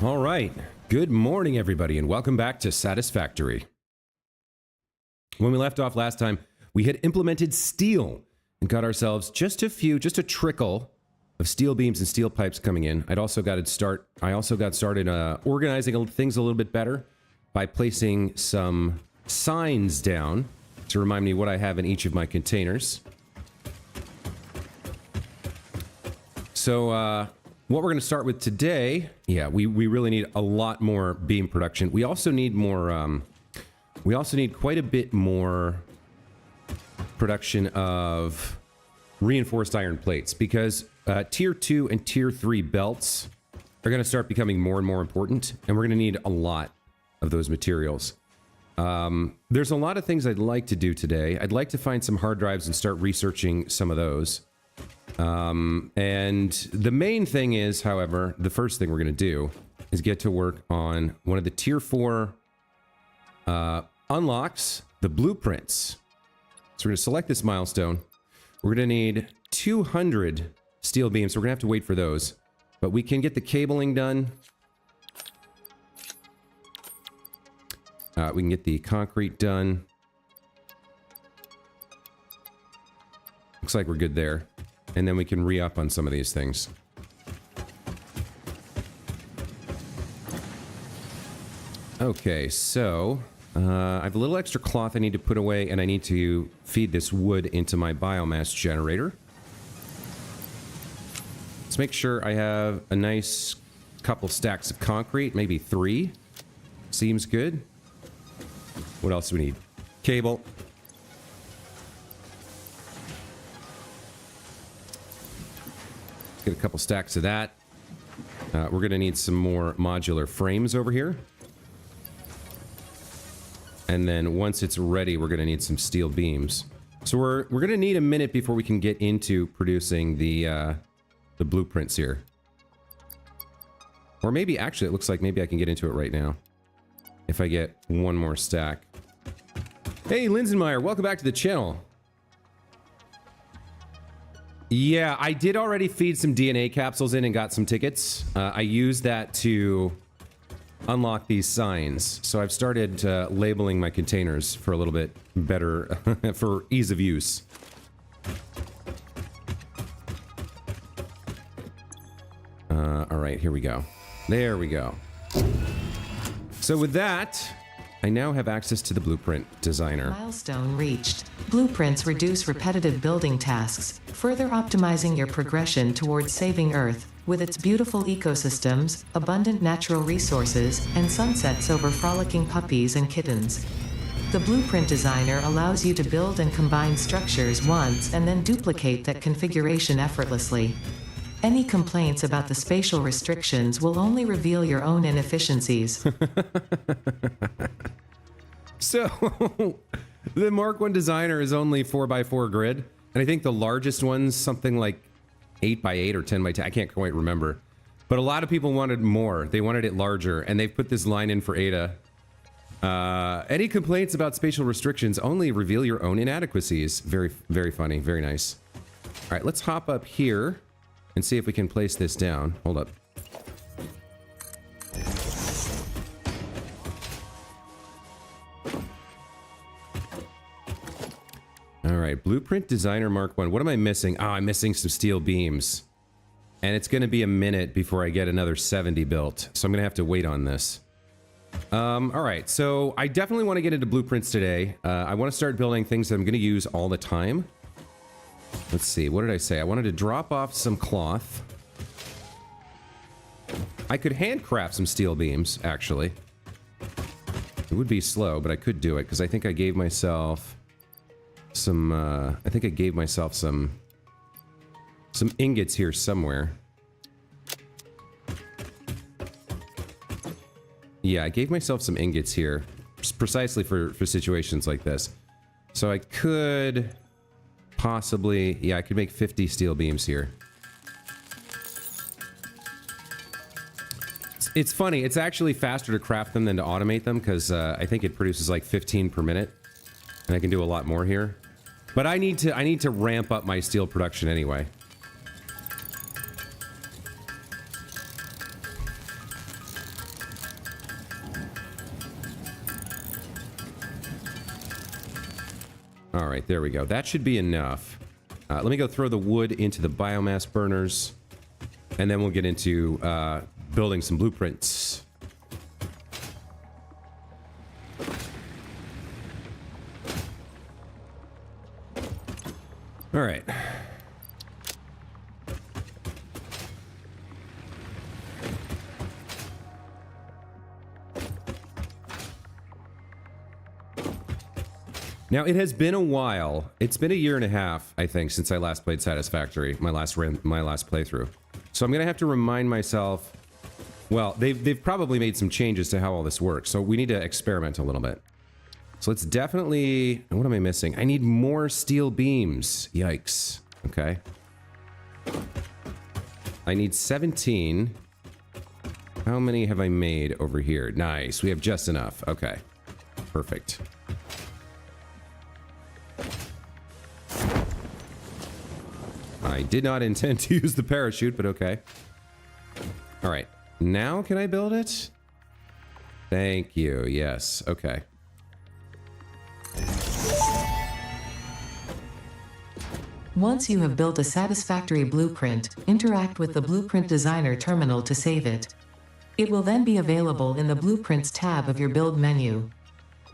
All right. Good morning, everybody, and welcome back to Satisfactory. When we left off last time, we had implemented steel and got ourselves just a trickle of steel beams and steel pipes coming in. I also got started organizing things a little bit better by placing some signs down to remind me what I have in each of my containers. So, what we're going to start with today, we really need a lot more beam production. We also need more, we also need quite a bit more production of reinforced iron plates because tier 2 and tier 3 belts are going to start becoming more and more important, and we're going to need a lot of those materials. There's a lot of things I'd like to do today. I'd like to find some hard drives and start researching some of those. And the main thing is, however, the first thing we're going to do is get to work on one of the tier 4 unlocks, the blueprints. So we're going to select this milestone. We're going to need 200 steel beams, so we're going to have to wait for those. But we can get the cabling done. We can get the concrete done. Looks like we're good there. And then we can re-up on some of these things. Okay, so I have a little extra cloth I need to put away, and I need to feed this wood into my biomass generator. Let's make sure I have a nice couple stacks of concrete, maybe 3. Seems good. What else do we need? Cable. Get a couple stacks of that. We're going to need some more modular frames over here. And then once it's ready, we're going to need some steel beams. So we're going to need a minute before we can get into producing the blueprints here. Or maybe, actually, it looks like maybe I can get into it right now. If I get one more stack. Hey, Linsenmeyer, welcome back to the channel. Yeah, I did already feed some DNA capsules in and got some tickets. I used that to unlock these signs. So I've started labeling my containers for a little bit better, for ease of use. All right, here we go. There we go. So with that, I now have access to the blueprint designer. Milestone reached. Blueprints reduce repetitive building tasks, further optimizing your progression towards saving Earth, with its beautiful ecosystems, abundant natural resources, and sunsets over frolicking puppies and kittens. The blueprint designer allows you to build and combine structures once and then duplicate that configuration effortlessly. Any complaints about the spatial restrictions will only reveal your own inefficiencies. So, the Mark 1 designer is only 4x4 grid, and I think the largest one's something like 8x8 or 10x10. I can't quite remember. But a lot of people wanted more. They wanted it larger, and they've put this line in for Ada. Any complaints about spatial restrictions only reveal your own inadequacies. Very, very funny. Very nice. All right, let's hop up here and see if we can place this down. Hold up. All right, Blueprint Designer Mark 1. What am I missing? Oh, I'm missing some steel beams. And it's going to be a minute before I get another 70 built. So I'm going to have to wait on this. All right, so I definitely want to get into blueprints today. I want to start building things that I'm going to use all the time. Let's see, what did I say? I wanted to drop off some cloth. I could handcraft some steel beams, actually. It would be slow, but I could do it, because I think I gave myself some, some ingots here somewhere. Yeah, I gave myself some ingots here, precisely for situations like this. So I could possibly, yeah, I could make 50 steel beams here. It's funny, it's actually faster to craft them than to automate them, because I think it produces like 15 per minute, and I can do a lot more here. But I need to ramp up my steel production anyway. right, there we go. That should be enough. Let me go throw the wood into the biomass burners, and then we'll get into building some blueprints. All right. Now, it has been a while. It's been a year and a half, I think, since I last played Satisfactory, my last playthrough. So I'm going to have to remind myself... Well, they've probably made some changes to how all this works, so we need to experiment a little bit. So let's definitely... What am I missing? I need more steel beams. Yikes. Okay. I need 17. How many have I made over here? Nice. We have just enough. Okay. Perfect. I did not intend to use the parachute, but okay. All right. Now can I build it? Thank you. Yes. Okay. Once you have built a satisfactory blueprint, interact with the Blueprint Designer terminal to save it. It will then be available in the Blueprints tab of your build menu.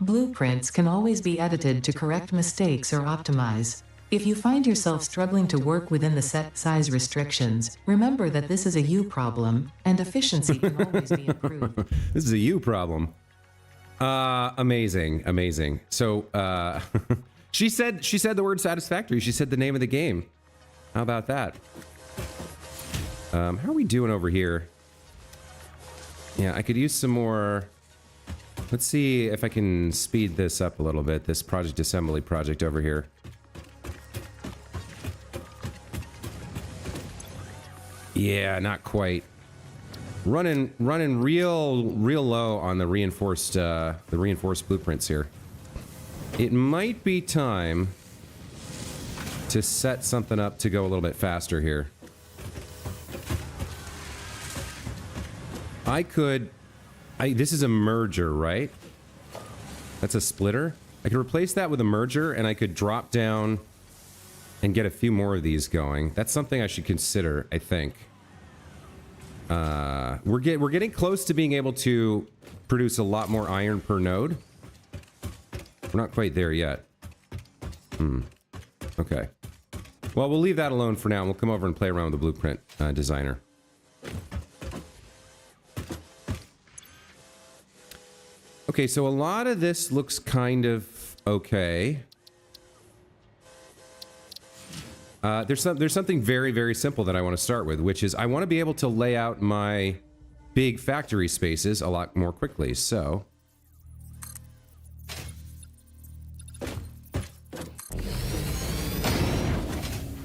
Blueprints can always be edited to correct mistakes or optimize. If you find yourself struggling to work within the set size restrictions, remember that this is a you problem, and efficiency can always be improved. This is a you problem. Amazing, amazing. So, she said the word satisfactory. She said the name of the game. How about that? How are we doing over here? Yeah, I could use some more... Let's see if I can speed this up a little bit, this project assembly project over here. Yeah, not quite. Running real low on the reinforced blueprints here. It might be time to set something up to go a little bit faster here. This is a merger, right? That's a splitter. I could replace that with a merger, and I could drop down and get a few more of these going. That's something I should consider, I think. We're getting close to being able to produce a lot more iron per node. We're not quite there yet. Okay. Well, we'll leave that alone for now, and we'll come over and play around with the Blueprint Designer. Okay, so a lot of this looks kind of okay. There's something very, very simple that I want to start with, which is I want to be able to lay out my big factory spaces a lot more quickly. So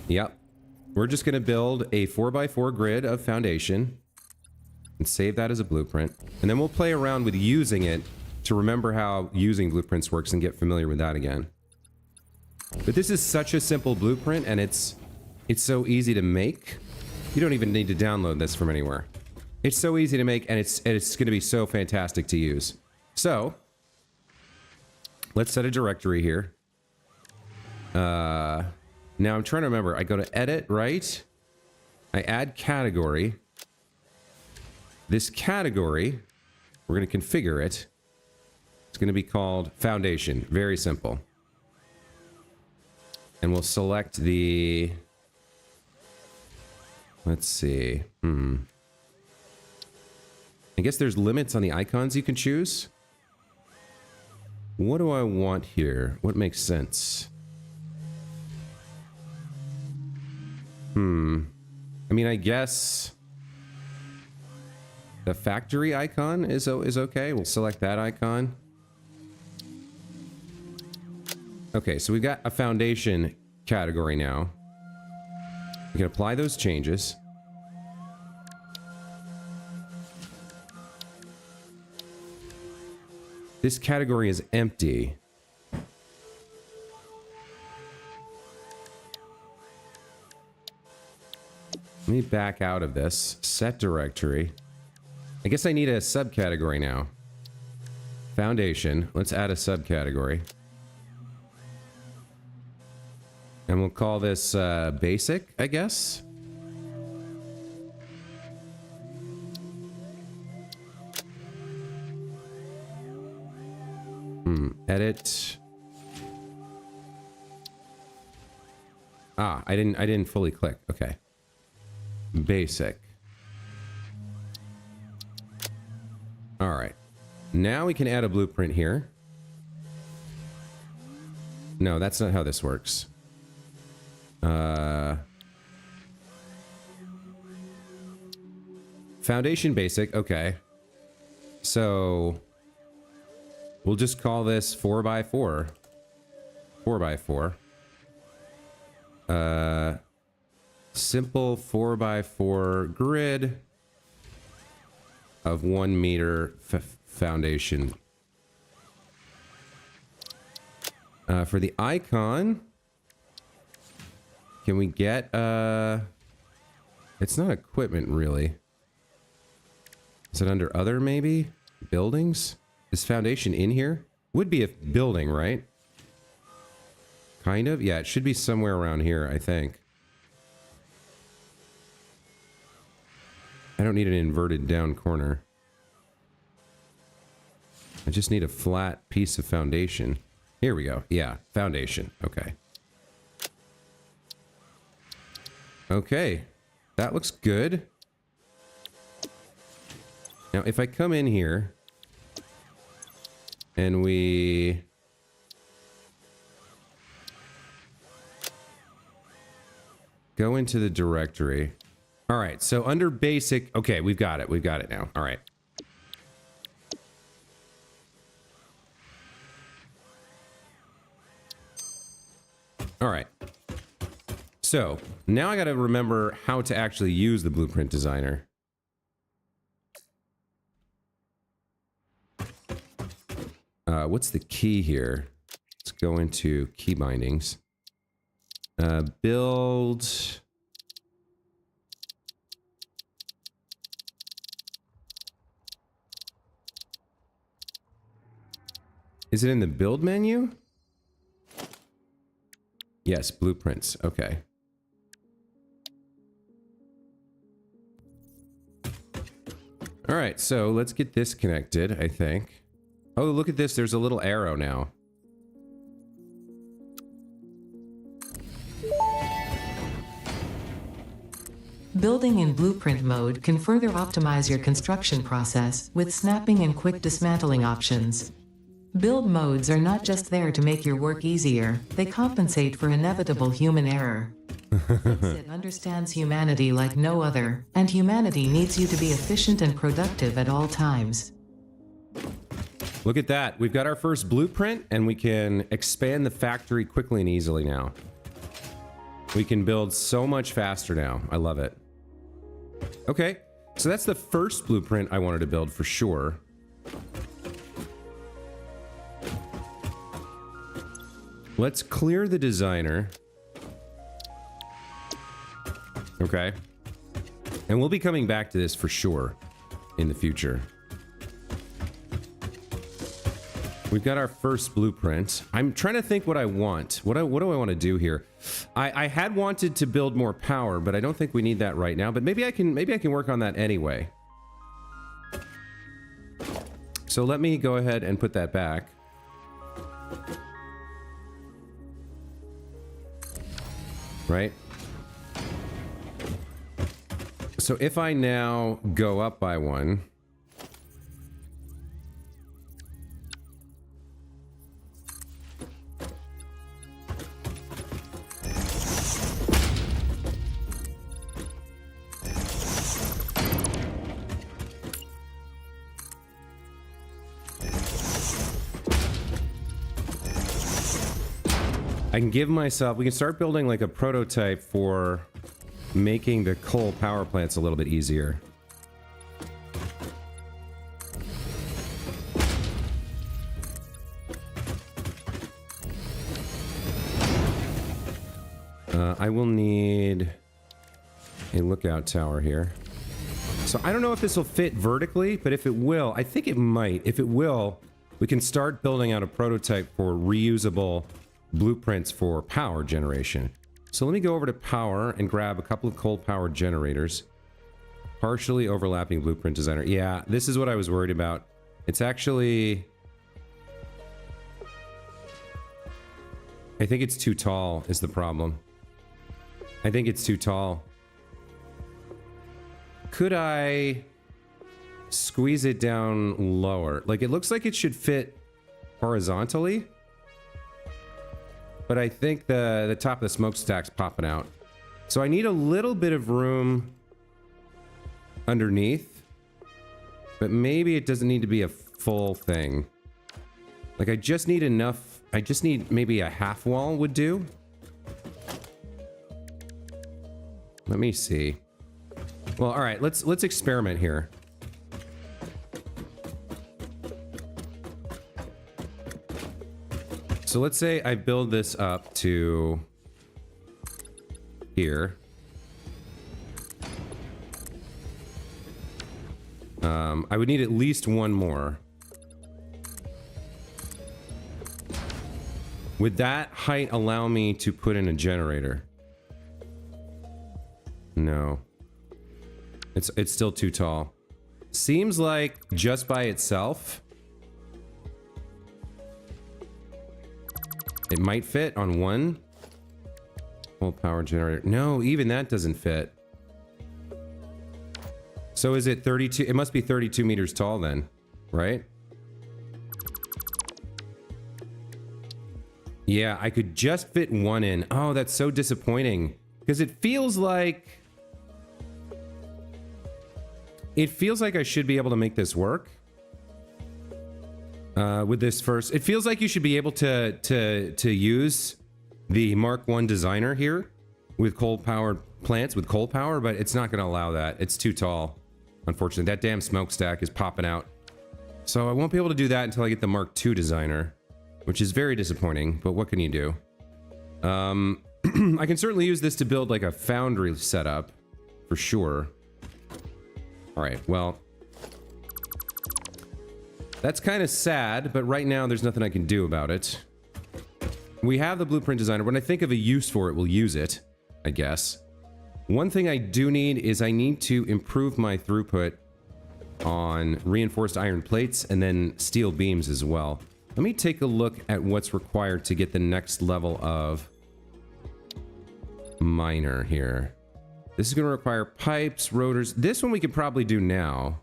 yep, we're just going to build a 4x4 grid of foundation and save that as a blueprint, and then we'll play around with using it to remember how using blueprints works and get familiar with that again. But this is such a simple blueprint, and it's so easy to make. You don't even need to download this from anywhere. It's so easy to make, and it's going to be so fantastic to use. So let's set a directory here. Now I'm trying to remember. I go to edit, right? I add category. This category, we're going to configure it. It's going to be called foundation. Very simple. And we'll select the... Let's see. I guess there's limits on the icons you can choose. What do I want here? What makes sense? I mean, I guess the factory icon is okay. We'll select that icon. Okay, so we've got a foundation category now. We can apply those changes. This category is empty. Let me back out of this. Set directory. I guess I need a subcategory now. Foundation. Let's add a subcategory. And we'll call this basic, I guess. Edit. Ah, I didn't fully click. Okay. Basic. All right. Now we can add a blueprint here. No, that's not how this works. Foundation basic. Okay. So we'll just call this 4x4. 4x4. Simple 4x4 grid of 1 meter foundation. For the icon, can we get, it's not equipment really. Is it under other maybe? Buildings? Is foundation in here? Would be a building, right? Kind of? Yeah, it should be somewhere around here, I think. I don't need an inverted down corner. I just need a flat piece of foundation. Here we go. Yeah, foundation. Okay. Okay. That looks good. Now, if I come in here and we go into the directory. All right, so under basic, okay, we've got it. We've got it now. All right. All right. So now I got to remember how to actually use the blueprint designer. What's the key here? Let's go into key bindings. Build. Is it in the build menu? Yes, blueprints. Okay. All right, so let's get this connected, I think. Oh, look at this. There's a little arrow now. Building in blueprint mode can further optimize your construction process with snapping and quick dismantling options. Build modes are not just there to make your work easier, they compensate for inevitable human error. It understands humanity like no other, and humanity needs you to be efficient and productive at all times. Look at that. We've got our first blueprint, and we can expand the factory quickly and easily now. We can build so much faster now. I love it. Okay, so that's the first blueprint I wanted to build for sure. Let's clear the designer. Okay. And we'll be coming back to this for sure in the future. We've got our first blueprint. I'm trying to think what I want. What do I want to do here? I had wanted to build more power, but I don't think we need that right now. But maybe I can work on that anyway. So let me go ahead and put that back. Right? So if I now go up by one, I can give myself, we can start building like a prototype for making the coal power plants a little bit easier. I will need a lookout tower here. So I don't know if this will fit vertically, but if it will, I think it might. If it will, we can start building out a prototype for reusable blueprints for power generation. So let me go over to power and grab a couple of coal-powered generators. Partially overlapping blueprint designer. Yeah, this is what I was worried about. It's actually... I think it's too tall is the problem. I think it's too tall. Could I squeeze it down lower? Like, it looks like it should fit horizontally. But I think the top of the smokestack's popping out. So I need a little bit of room underneath. But maybe it doesn't need to be a full thing. Like, I just need enough... I just need maybe a half wall would do. Let me see. Well, all right, let's experiment here. So let's say I build this up to here. I would need at least one more. Would that height allow me to put in a generator? No. It's still too tall. Seems like just by itself, it might fit on one full power generator. No, even that doesn't fit. So is it 32? It must be 32 meters tall then, right? Yeah, I could just fit one in. Oh, that's so disappointing. Because it feels like... It feels like I should be able to make this work. With this first... It feels like you should be able to use the Mark 1 designer here with coal-powered plants, with coal power, but it's not going to allow that. It's too tall, unfortunately. That damn smokestack is popping out. So I won't be able to do that until I get the Mark 2 designer. Which is very disappointing, but what can you do? I can certainly use this to build like a foundry setup, for sure. Alright, well... That's kind of sad, but right now there's nothing I can do about it. We have the blueprint designer. When I think of a use for it, we'll use it, I guess. One thing I do need is I need to improve my throughput on reinforced iron plates and then steel beams as well. Let me take a look at what's required to get the next level of miner here. This is going to require pipes, rotors. This one we could probably do now.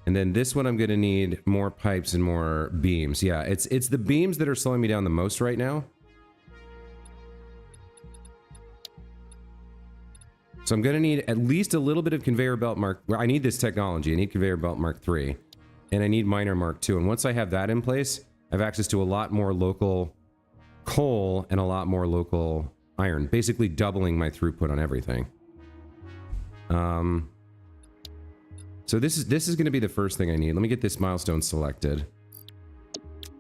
And then this one I'm going to need more pipes and more beams. Yeah, it's the beams that are slowing me down the most right now. So I'm going to need at least a little bit of conveyor belt mark. Well, I need this technology. I need conveyor belt Mark 3. And I need miner Mark 2. And once I have that in place, I have access to a lot more local coal and a lot more local iron. Basically doubling my throughput on everything. So this is going to be the first thing I need. Let me get this milestone selected.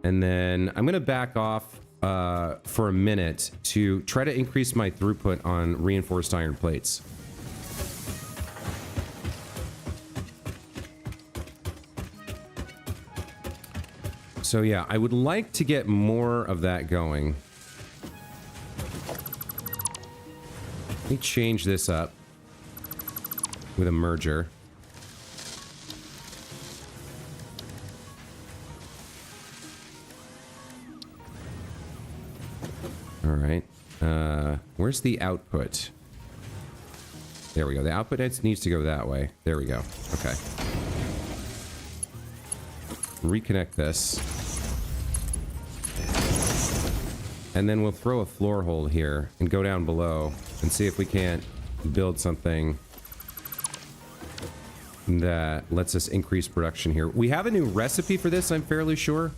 And then I'm going to back off for a minute to try to increase my throughput on reinforced iron plates. So yeah, I would like to get more of that going. Let me change this up with a merger. All right. Where's the output? There we go. The output needs to go that way. There we go. Okay. Reconnect this. And then we'll throw a floor hole here and go down below and see if we can't build something that lets us increase production here. We have a new recipe for this, I'm fairly sure.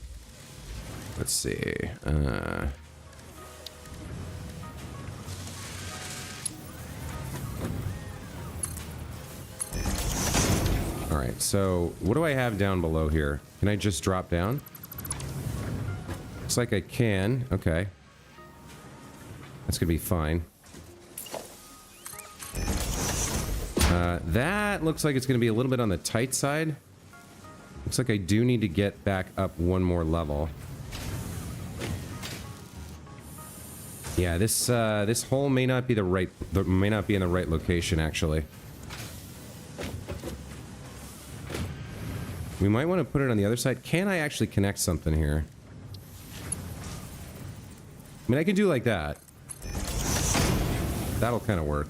Let's see. Alright, so what do I have down below here? Can I just drop down? Looks like I can. Okay. That's gonna be fine. That looks like it's gonna be a little bit on the tight side. Looks like I do need to get back up one more level. Yeah, this hole may not be may not be in the right location actually. We might want to put it on the other side. Can I actually connect something here? I mean, I can do like that. That'll kind of work.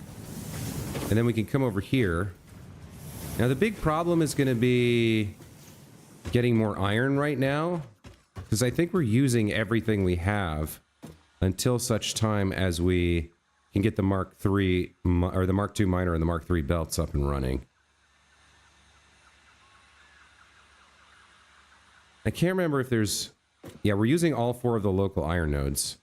And then we can come over here. Now, the big problem is going to be getting more iron right now, because I think we're using everything we have until such time as we can get the Mark III, or the Mark II miner and the Mark III belts up and running. I can't remember if there's... Yeah, we're using all 4 of the local iron nodes.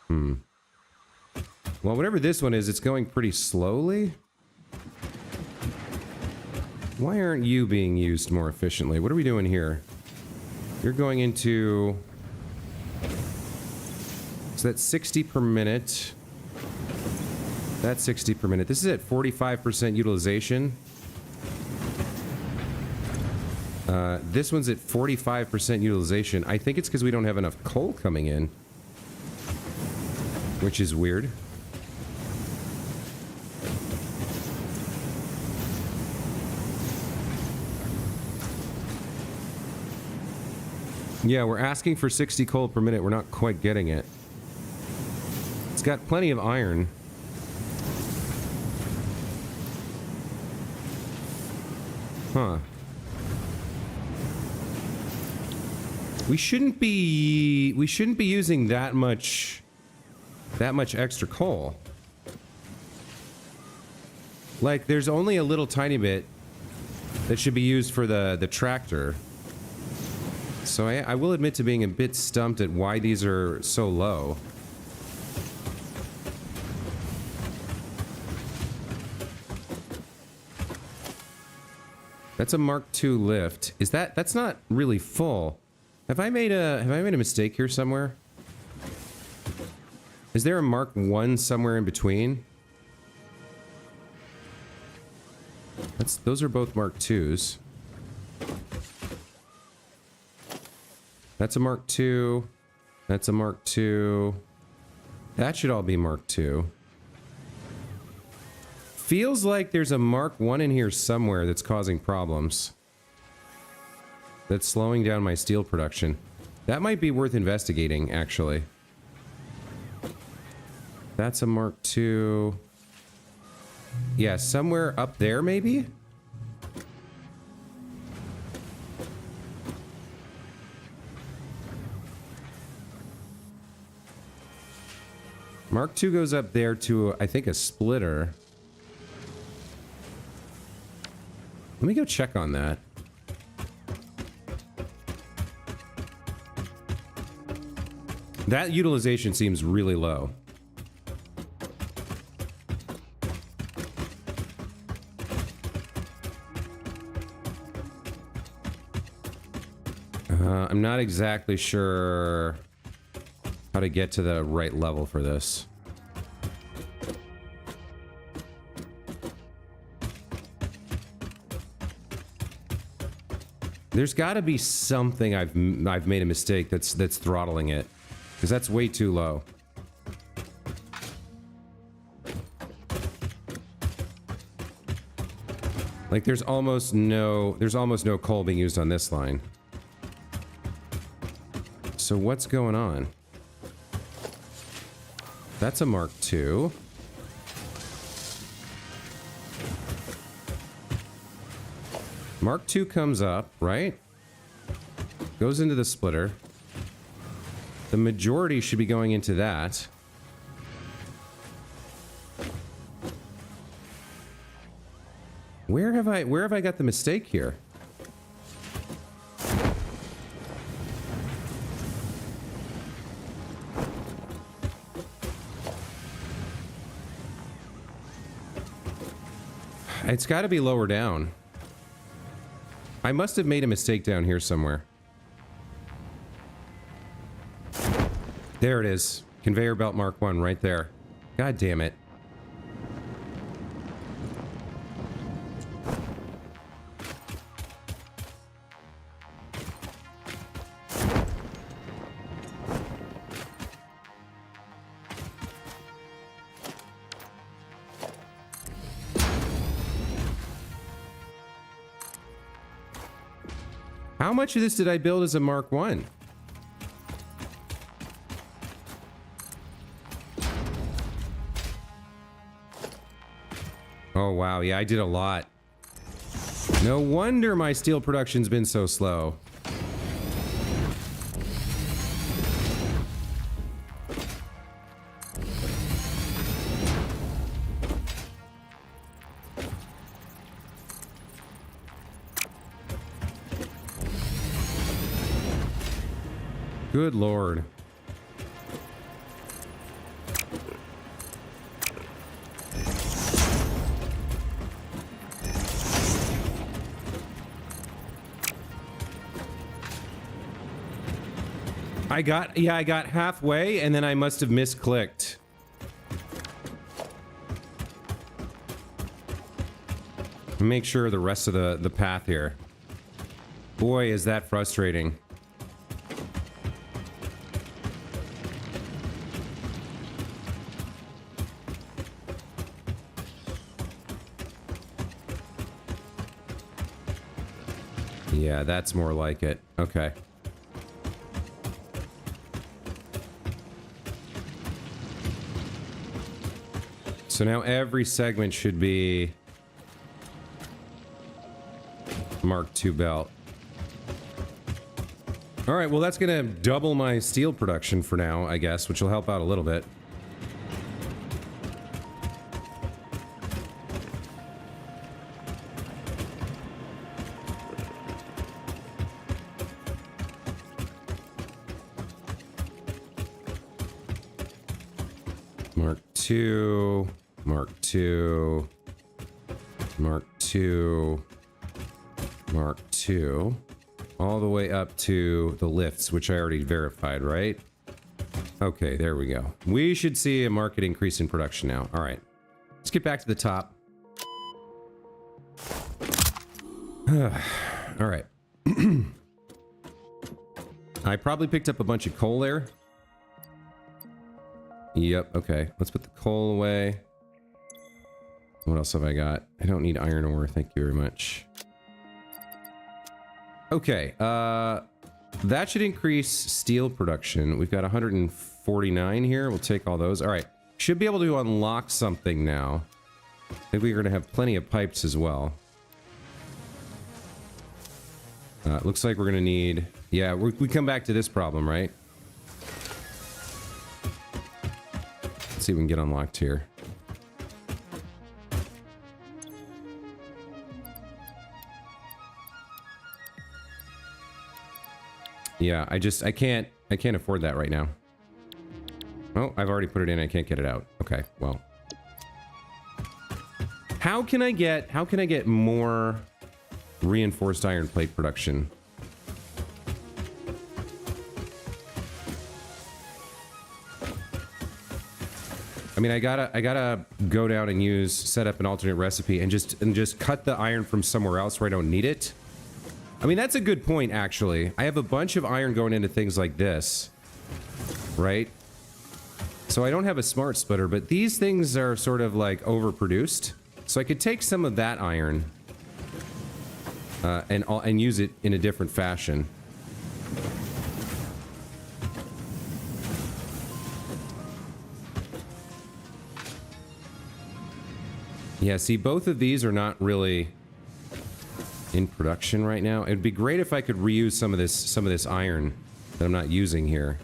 Well, whatever this one is, it's going pretty slowly. Why aren't you being used more efficiently? What are we doing here? You're going into... So that's 60 per minute. That's 60 per minute. This is at 45% utilization. This one's at 45% utilization. I think it's because we don't have enough coal coming in. Which is weird. Yeah, we're asking for 60 coal per minute. We're not quite getting it. It's got plenty of iron. Huh. We shouldn't be using that much extra coal. Like, there's only a little tiny bit that should be used for the tractor. So I will admit to being a bit stumped at why these are so low. That's a Mark II lift. Is that's not really full. Have I made a mistake here somewhere? Is there a Mark I somewhere in between? Those are both Mark IIs. That's a Mark II. That's a Mark II. That should all be Mark II. Feels like there's a Mark I in here somewhere that's causing problems. That's slowing down my steel production. That might be worth investigating, actually. That's a Mark II. Yeah, somewhere up there, maybe? Mark II goes up there to, I think, a splitter. Let me go check on that. That utilization seems really low. I'm not exactly sure how to get to the right level for this. There's got to be something I've made a mistake that's throttling it, because that's way too low. Like there's almost no coal being used on this line. So what's going on? That's a Mark II. Mark II comes up, right? Goes into the splitter. The majority should be going into that. Where have I got the mistake here? It's got to be lower down. I must have made a mistake down here somewhere. There it is. Conveyor belt Mark I right there. God damn it. How much of this did I build as a Mark 1? Oh, wow. Yeah, I did a lot. No wonder my steel production's been so slow. Good Lord. I got halfway and then I must have misclicked. Make sure the rest of the path here. Boy, is that frustrating. Yeah, that's more like it. Okay. So now every segment should be Mark II belt. All right, well, that's going to double my steel production for now, I guess, which will help out a little bit. Mark II, Mark II, Mark II, Mark II, all the way up to the lifts, which I already verified, right? Okay, there we go. We should see a market increase in production now. All right, let's get back to the top. All right. I probably picked up a bunch of coal there. Yep, okay. Let's put the coal away. What else have I got? I don't need iron ore, thank you very much. Okay, that should increase steel production. We've got 149 here. We'll take all those. All right, should be able to unlock something now. I think we're going to have plenty of pipes as well. Looks like we're going to need... Yeah, we come back to this problem, right? Let's see if we can get unlocked here. Yeah, I can't afford that right now. Oh, I've already put it in. I can't get it out. Okay, well. How can I get more reinforced iron plate production? I mean, I gotta go down and set up an alternate recipe and just cut the iron from somewhere else where I don't need it. I mean, that's a good point, actually. I have a bunch of iron going into things like this, right? So I don't have a smart splitter, but these things are sort of like overproduced. So I could take some of that iron and use it in a different fashion. Yeah, see, both of these are not really in production right now. It'd be great if I could reuse some of this iron that I'm not using here.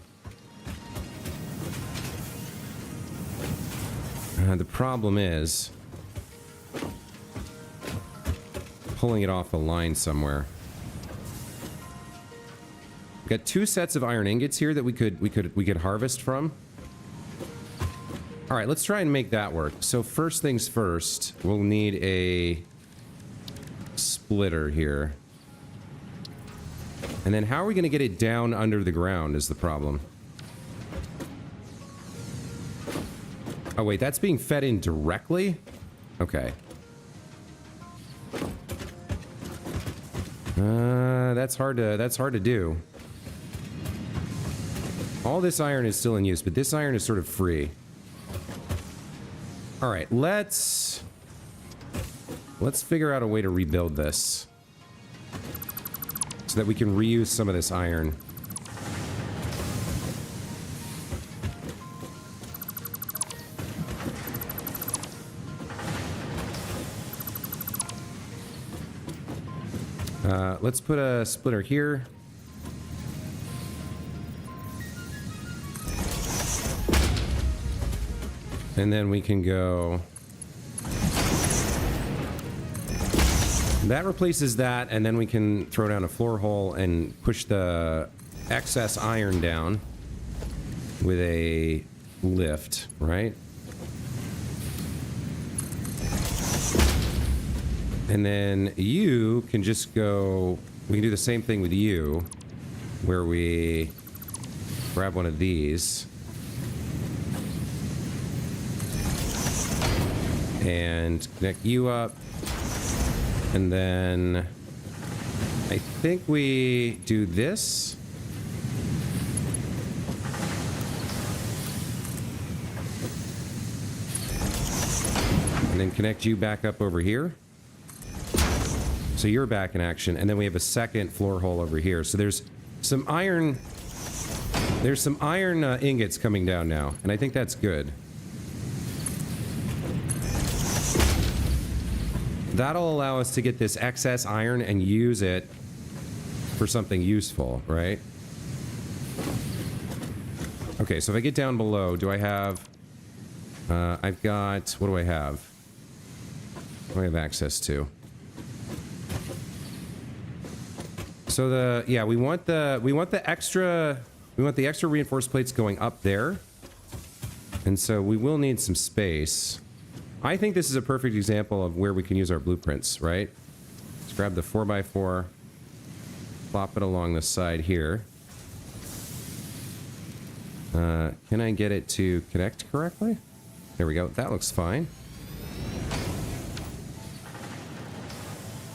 The problem is pulling it off a line somewhere. We've got 2 sets of iron ingots here that we could harvest from. All right, let's try and make that work. So first things first, we'll need a splitter here. And then how are we going to get it down under the ground is the problem. Oh wait, that's being fed in directly? Okay. That's hard to do. All this iron is still in use, but this iron is sort of free. All right, let's figure out a way to rebuild this. so that we can reuse some of this iron. Let's put a splitter here. And then we can go... That replaces that, and then we can throw down a floor hole and push the excess iron down with a lift, right? And then you can just go... We can do the same thing with you, where we grab one of these and connect you up. And then I think we do this. And then connect you back up over here. So you're back in action. And then we have a second floor hole over here. So there's some iron. There's some iron ingots coming down now. And I think that's good. That'll allow us to get this excess iron and use it for something useful, right? Okay, so if I get down below, do I have... I've got... What do I have? What do I have access to? So the... Yeah, we want the extra reinforced plates going up there. And so we will need some space. I think this is a perfect example of where we can use our blueprints, right? Let's grab the 4x4, plop it along the side here. Can I get it to connect correctly? There we go. That looks fine.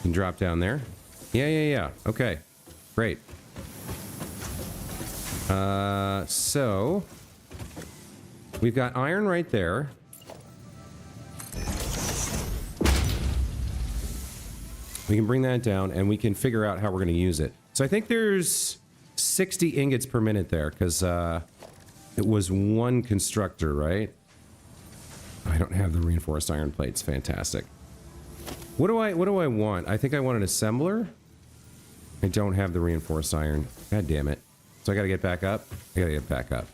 Can drop down there. Yeah. Okay. Great. So we've got iron right there. We can bring that down, and we can figure out how we're going to use it. So I think there's 60 ingots per minute there, because it was one constructor, right? I don't have the reinforced iron plates. Fantastic. What do I want? I think I want an assembler. I don't have the reinforced iron. God damn it. So I got to get back up? I got to get back up.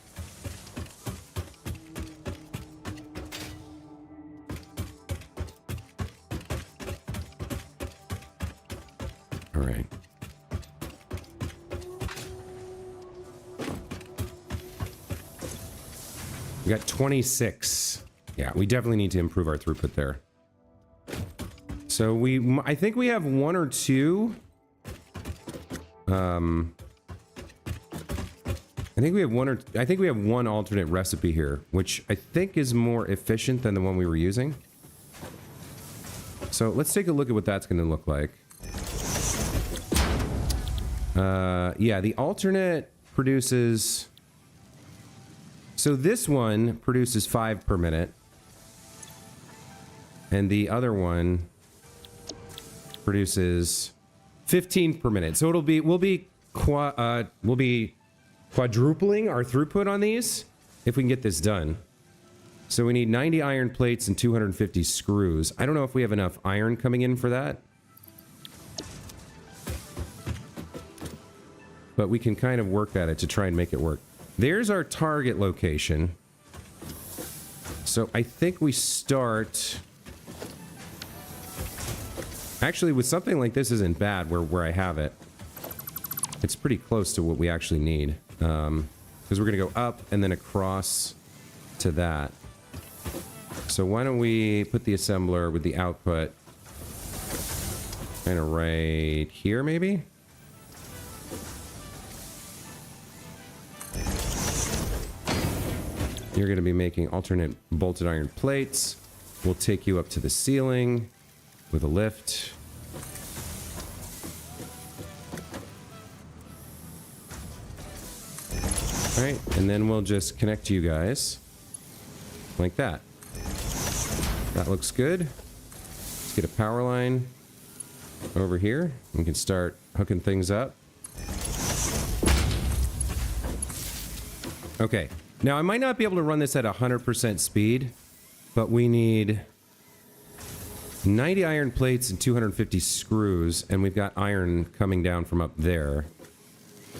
All right. We got 26. Yeah, we definitely need to improve our throughput there. So I think we have one or two. I think we have one alternate recipe here, which I think is more efficient than the one we were using. So let's take a look at what that's going to look like. Yeah, the alternate produces... So this one produces 5 per minute. And the other one produces 15 per minute. So we'll be quadrupling our throughput on these if we can get this done. So we need 90 iron plates and 250 screws. I don't know if we have enough iron coming in for that. But we can kind of work at it to try and make it work. There's our target location. So I think we start... Actually, with something like this isn't bad where I have it. It's pretty close to what we actually need. Because we're going to go up and then across to that. So why don't we put the assembler with the output kind of right here, maybe? You're going to be making alternate bolted iron plates. We'll take you up to the ceiling with a lift. All right, and then we'll just connect you guys like that. That looks good. Let's get a power line over here. We can start hooking things up. Okay. Now, I might not be able to run this at 100% speed, but we need 90 iron plates and 250 screws, and we've got iron coming down from up there.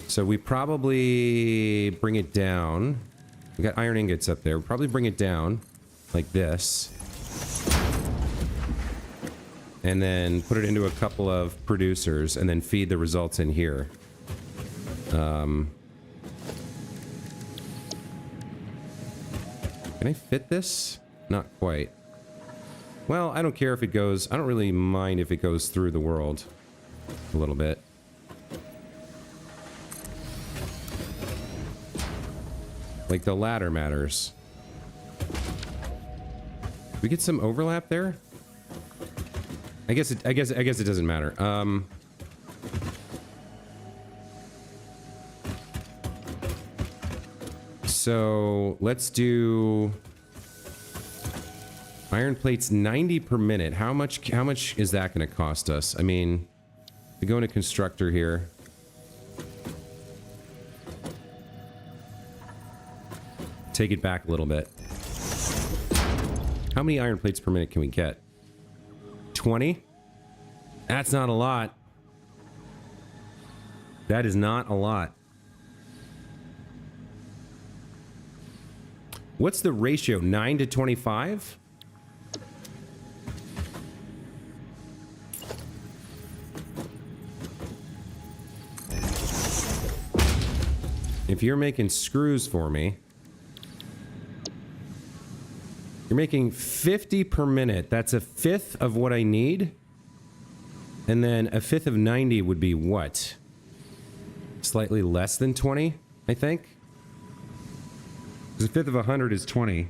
So we probably bring it down. We got iron ingots up there. We probably bring it down like this. And then put it into a couple of producers and then feed the results in here. Can I fit this? Not quite. Well, I don't care if it goes... I don't really mind if it goes through the world a little bit. Like the ladder matters. We get some overlap there? I guess it doesn't matter. So let's do iron plates 90 per minute. How much is that going to cost us? I mean, we go into constructor here. Take it back a little bit. How many iron plates per minute can we get? 20? That's not a lot. That is not a lot. What's the ratio? 9 to 25? If you're making screws for me, you're making 50 per minute. That's a fifth of what I need. And then a fifth of 90 would be what? Slightly less than 20, I think. Because a fifth of 100 is 20.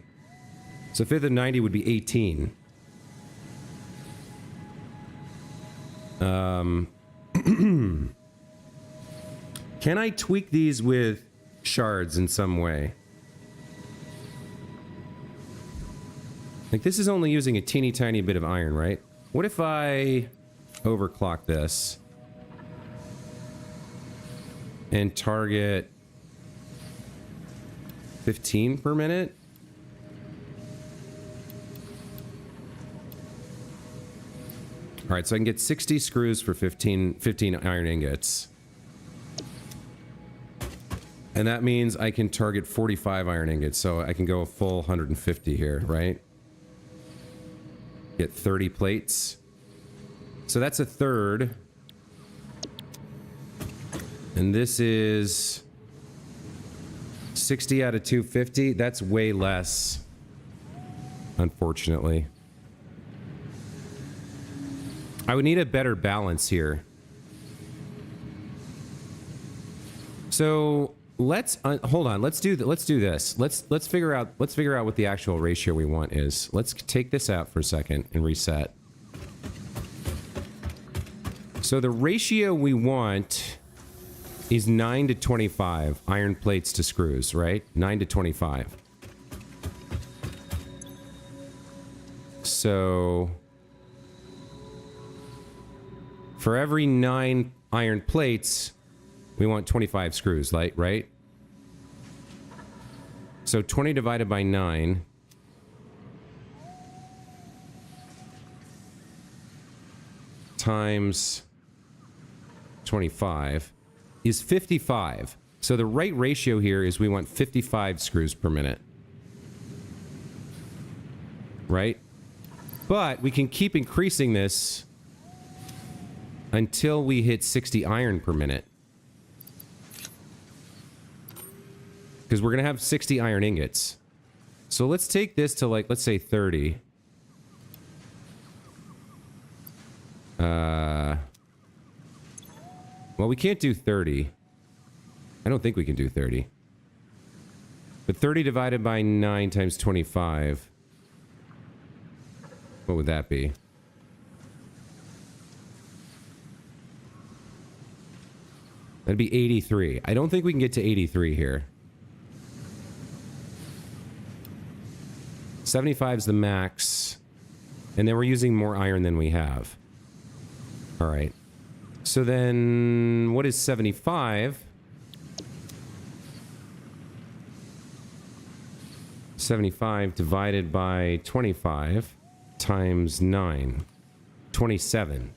So a fifth of 90 would be 18. Can I tweak these with shards in some way? Like, this is only using a teeny tiny bit of iron, right? What if I overclock this and target 15 per minute? All right, so I can get 60 screws for 15 iron ingots. And that means I can target 45 iron ingots, so I can go a full 150 here, right? Get 30 plates. So that's a third. And this is 60 out of 250. That's way less, unfortunately. I would need a better balance here. So let's hold on. Let's do this. Let's figure out what the actual ratio we want is. Let's take this out for a second and reset. So the ratio we want is 9 to 25 iron plates to screws, right? 9 to 25. So for every 9 iron plates, we want 25 screws, right? So 20 divided by 9 times 25 is 55. So the right ratio here is we want 55 screws per minute. Right? But we can keep increasing this until we hit 60 iron per minute. Because we're going to have 60 iron ingots. So let's take this to, like, let's say 30. Well, we can't do 30. I don't think we can do 30. But 30 divided by 9 times 25. What would that be? That'd be 83. I don't think we can get to 83 here. 75 is the max. And then we're using more iron than we have. All right. So then, what is 75? 175 divided by 25 times 9. 27.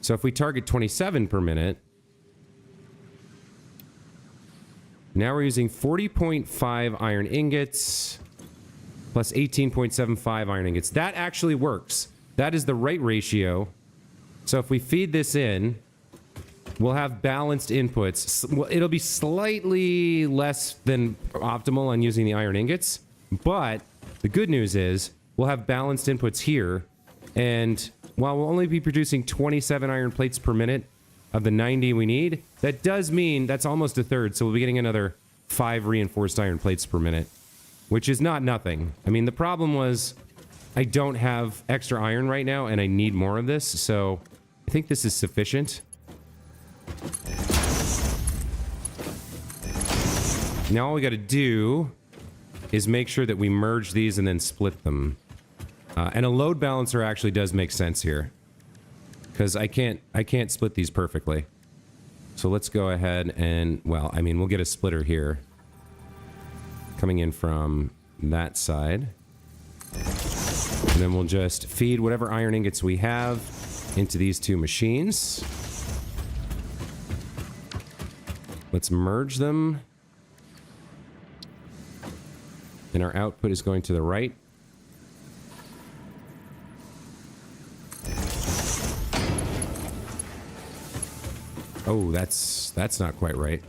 So if we target 27 per minute, now we're using 40.5 iron ingots plus 18.75 iron ingots. That actually works. That is the right ratio. So if we feed this in, we'll have balanced inputs. Well, it'll be slightly less than optimal on using the iron ingots, but the good news is we'll have balanced inputs here, and while we'll only be producing 27 iron plates per minute of the 90 we need, that does mean that's almost a third, so we'll be getting another 5 reinforced iron plates per minute, which is not nothing. I mean, the problem was I don't have extra iron right now, and I need more of this, so I think this is sufficient. Now all we got to do is make sure that we merge these and then split them. And a load balancer actually does make sense here, because I can't split these perfectly. So let's go ahead and, well, I mean, we'll get a splitter here coming in from that side, and then we'll just feed whatever iron ingots we have into these two machines. Let's merge them. And our output is going to the right. Oh, that's not quite right.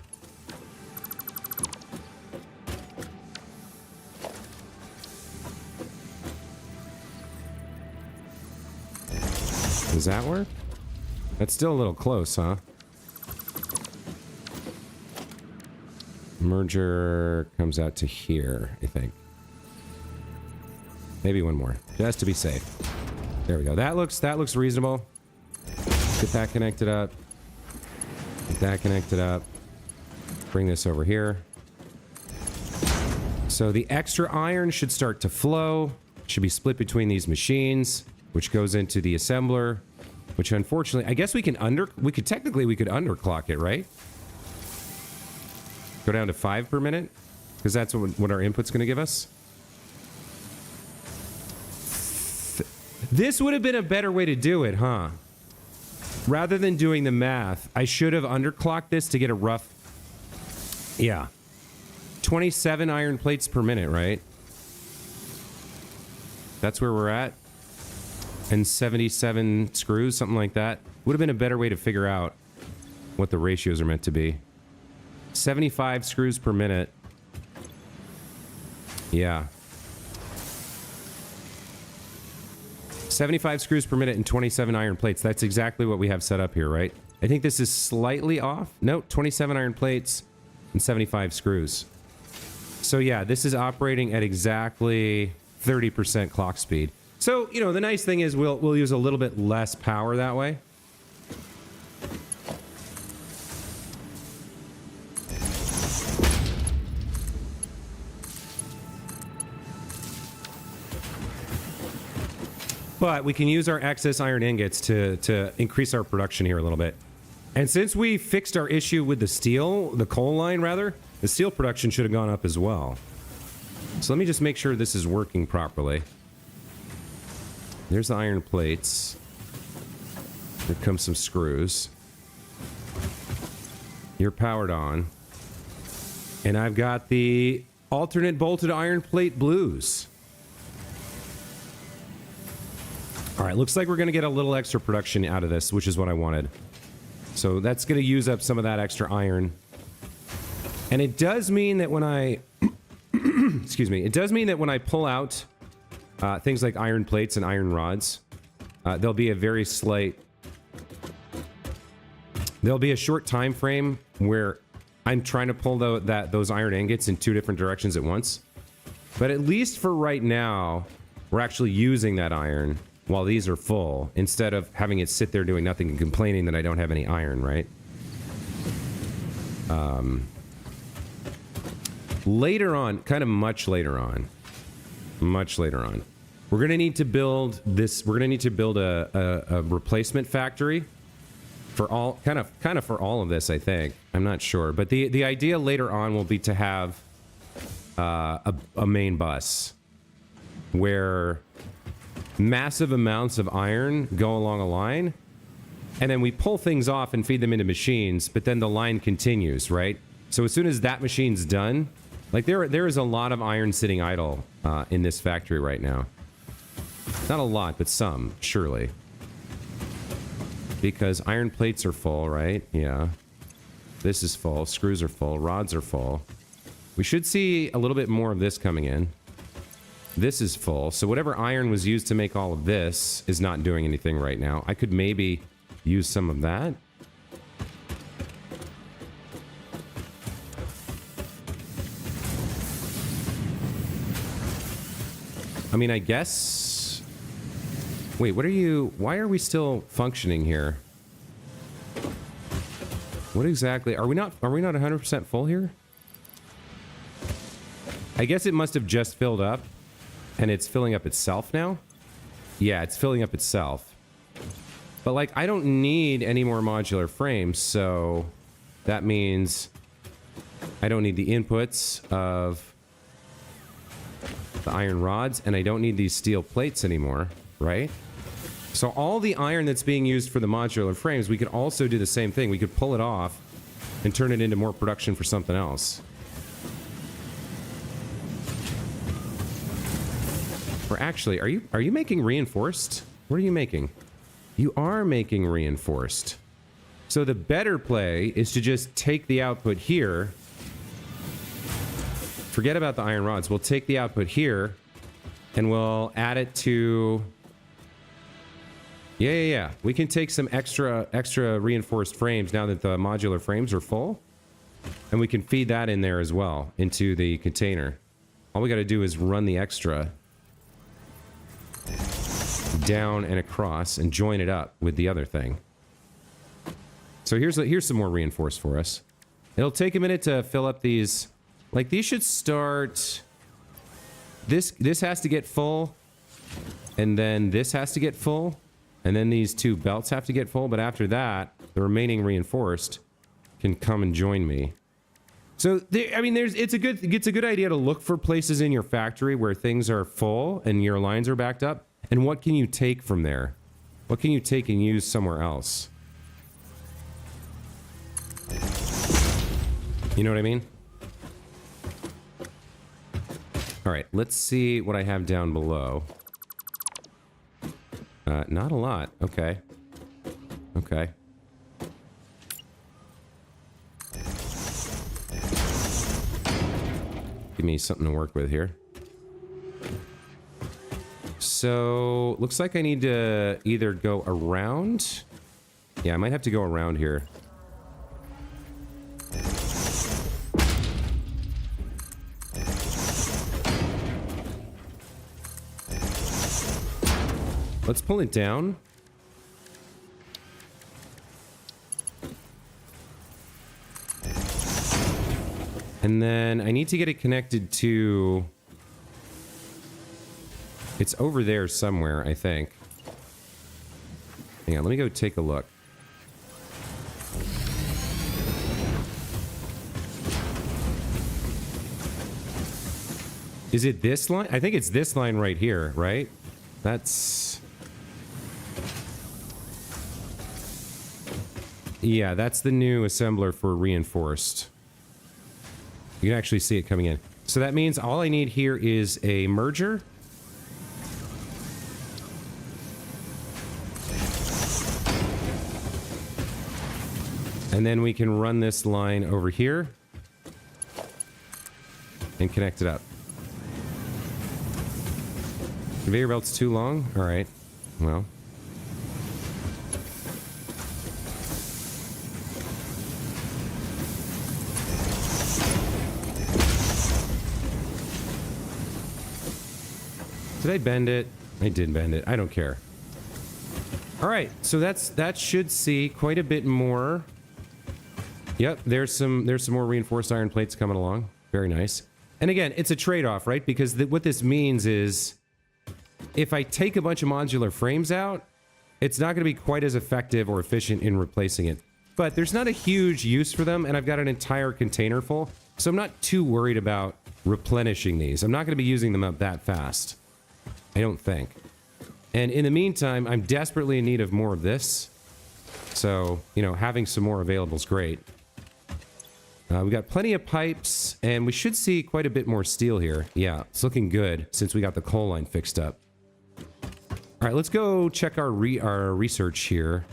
Does that work? That's still a little close, huh? Merger comes out to here, I think. Maybe one more, just to be safe. There we go. That looks reasonable. Get that connected up. Get that connected up. Bring this over here. So the extra iron should start to flow. Should be split between these machines, which goes into the assembler. Which unfortunately, I guess we could underclock it, right? Go down to 5 per minute, because that's what our input's going to give us. This would have been a better way to do it, huh? Rather than doing the math, I should have underclocked this to get a rough... Yeah. 27 iron plates per minute, right? That's where we're at. And 77 screws, something like that. Would have been a better way to figure out what the ratios are meant to be. 75 screws per minute. Yeah. 75 screws per minute and 27 iron plates. That's exactly what we have set up here, right? I think this is slightly off. Nope, 27 iron plates and 75 screws. So yeah, this is operating at exactly 30% clock speed. So, you know, the nice thing is we'll use a little bit less power that way. But we can use our excess iron ingots to increase our production here a little bit. And since we fixed our issue with the steel, the coal line rather, the steel production should have gone up as well. So let me just make sure this is working properly. There's the iron plates. Here comes some screws. You're powered on. And I've got the alternate bolted iron plate blues. All right, looks like we're going to get a little extra production out of this, which is what I wanted. So that's going to use up some of that extra iron. And it does mean that when I... excuse me. It does mean that when I pull out things like iron plates and iron rods, there'll be a very slight... There'll be a short time frame where I'm trying to pull those iron ingots in 2 different directions at once. But at least for right now, we're actually using that iron while these are full, instead of having it sit there doing nothing and complaining that I don't have any iron, right? Later on, kind of much later on, we're going to need to build this, we're going to need to build a replacement factory for all, kind of for all of this, I think. I'm not sure. But the idea later on will be to have a main bus where massive amounts of iron go along a line, and then we pull things off and feed them into machines, but then the line continues, right? So as soon as that machine's done, like there is a lot of iron sitting idle in this factory right now. Not a lot, but some, surely. Because iron plates are full, right? Yeah. This is full. Screws are full. Rods are full. We should see a little bit more of this coming in. This is full. So whatever iron was used to make all of this is not doing anything right now. I could maybe use some of that. I mean, I guess... Wait, what are you... Why are we still functioning here? What exactly... Are we not 100% full here? I guess it must have just filled up. And it's filling up itself now? Yeah, it's filling up itself. But, like, I don't need any more modular frames, so... That means... I don't need the inputs of... the iron rods, and I don't need these steel plates anymore, right? So all the iron that's being used for the modular frames, we could also do the same thing. We could pull it off and turn it into more production for something else. Or actually, are you making reinforced? What are you making? You are making reinforced. So the better play is to just take the output here. Forget about the iron rods. We'll take the output here and we'll add it to... Yeah. We can take some extra reinforced frames now that the modular frames are full. And we can feed that in there as well, into the container. All we got to do is run the extra down and across and join it up with the other thing. So here's some more reinforced for us. It'll take a minute to fill up these... Like, these should start... This has to get full. And then this has to get full. And then these two belts have to get full. But after that, the remaining reinforced can come and join me. So, I mean, it's a good idea to look for places in your factory where things are full and your lines are backed up. And what can you take from there? What can you take and use somewhere else? You know what I mean? All right, let's see what I have down below. Not a lot. Okay. Okay. Give me something to work with here. So, looks like I need to either go around... Yeah, I might have to go around here. Let's pull it down. And then I need to get it connected to... It's over there somewhere, I think. Hang on, let me go take a look. Is it this line? I think it's this line right here, right? That's... Yeah, that's the new assembler for reinforced. You can actually see it coming in. So that means all I need here is a merger. And then we can run this line over here and connect it up. Conveyor belt's too long? All right. Well. Did I bend it? I did bend it. I don't care. All right, so that should see quite a bit more. Yep, there's some more reinforced iron plates coming along. Very nice. And again, it's a trade-off, right? Because what this means is, if I take a bunch of modular frames out, it's not going to be quite as effective or efficient in replacing it. But there's not a huge use for them, and I've got an entire container full, so I'm not too worried about replenishing these. I'm not going to be using them up that fast. I don't think. And in the meantime, I'm desperately in need of more of this. So, you know, having some more available is great. We got plenty of pipes, and we should see quite a bit more steel here. Yeah, it's looking good since we got the coal line fixed up. All right, let's go check our research here.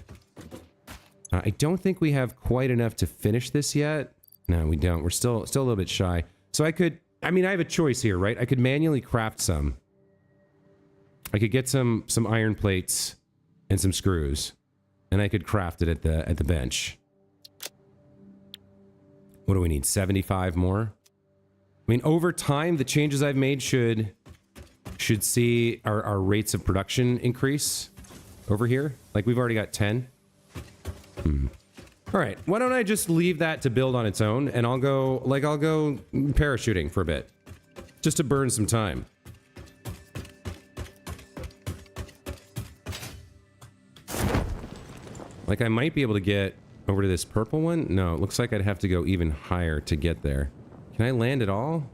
I don't think we have quite enough to finish this yet. No, we don't. We're still a little bit shy. So I mean, I have a choice here, right? I could manually craft some. I could get some iron plates and some screws, and I could craft it at the bench. What do we need? 75 more? I mean, over time, the changes I've made should see our rates of production increase over here. Like, we've already got 10. All right, why don't I just leave that to build on its own, and I'll go parachuting for a bit, just to burn some time. Like, I might be able to get over to this purple one. No, it looks like I'd have to go even higher to get there. Can I land at all?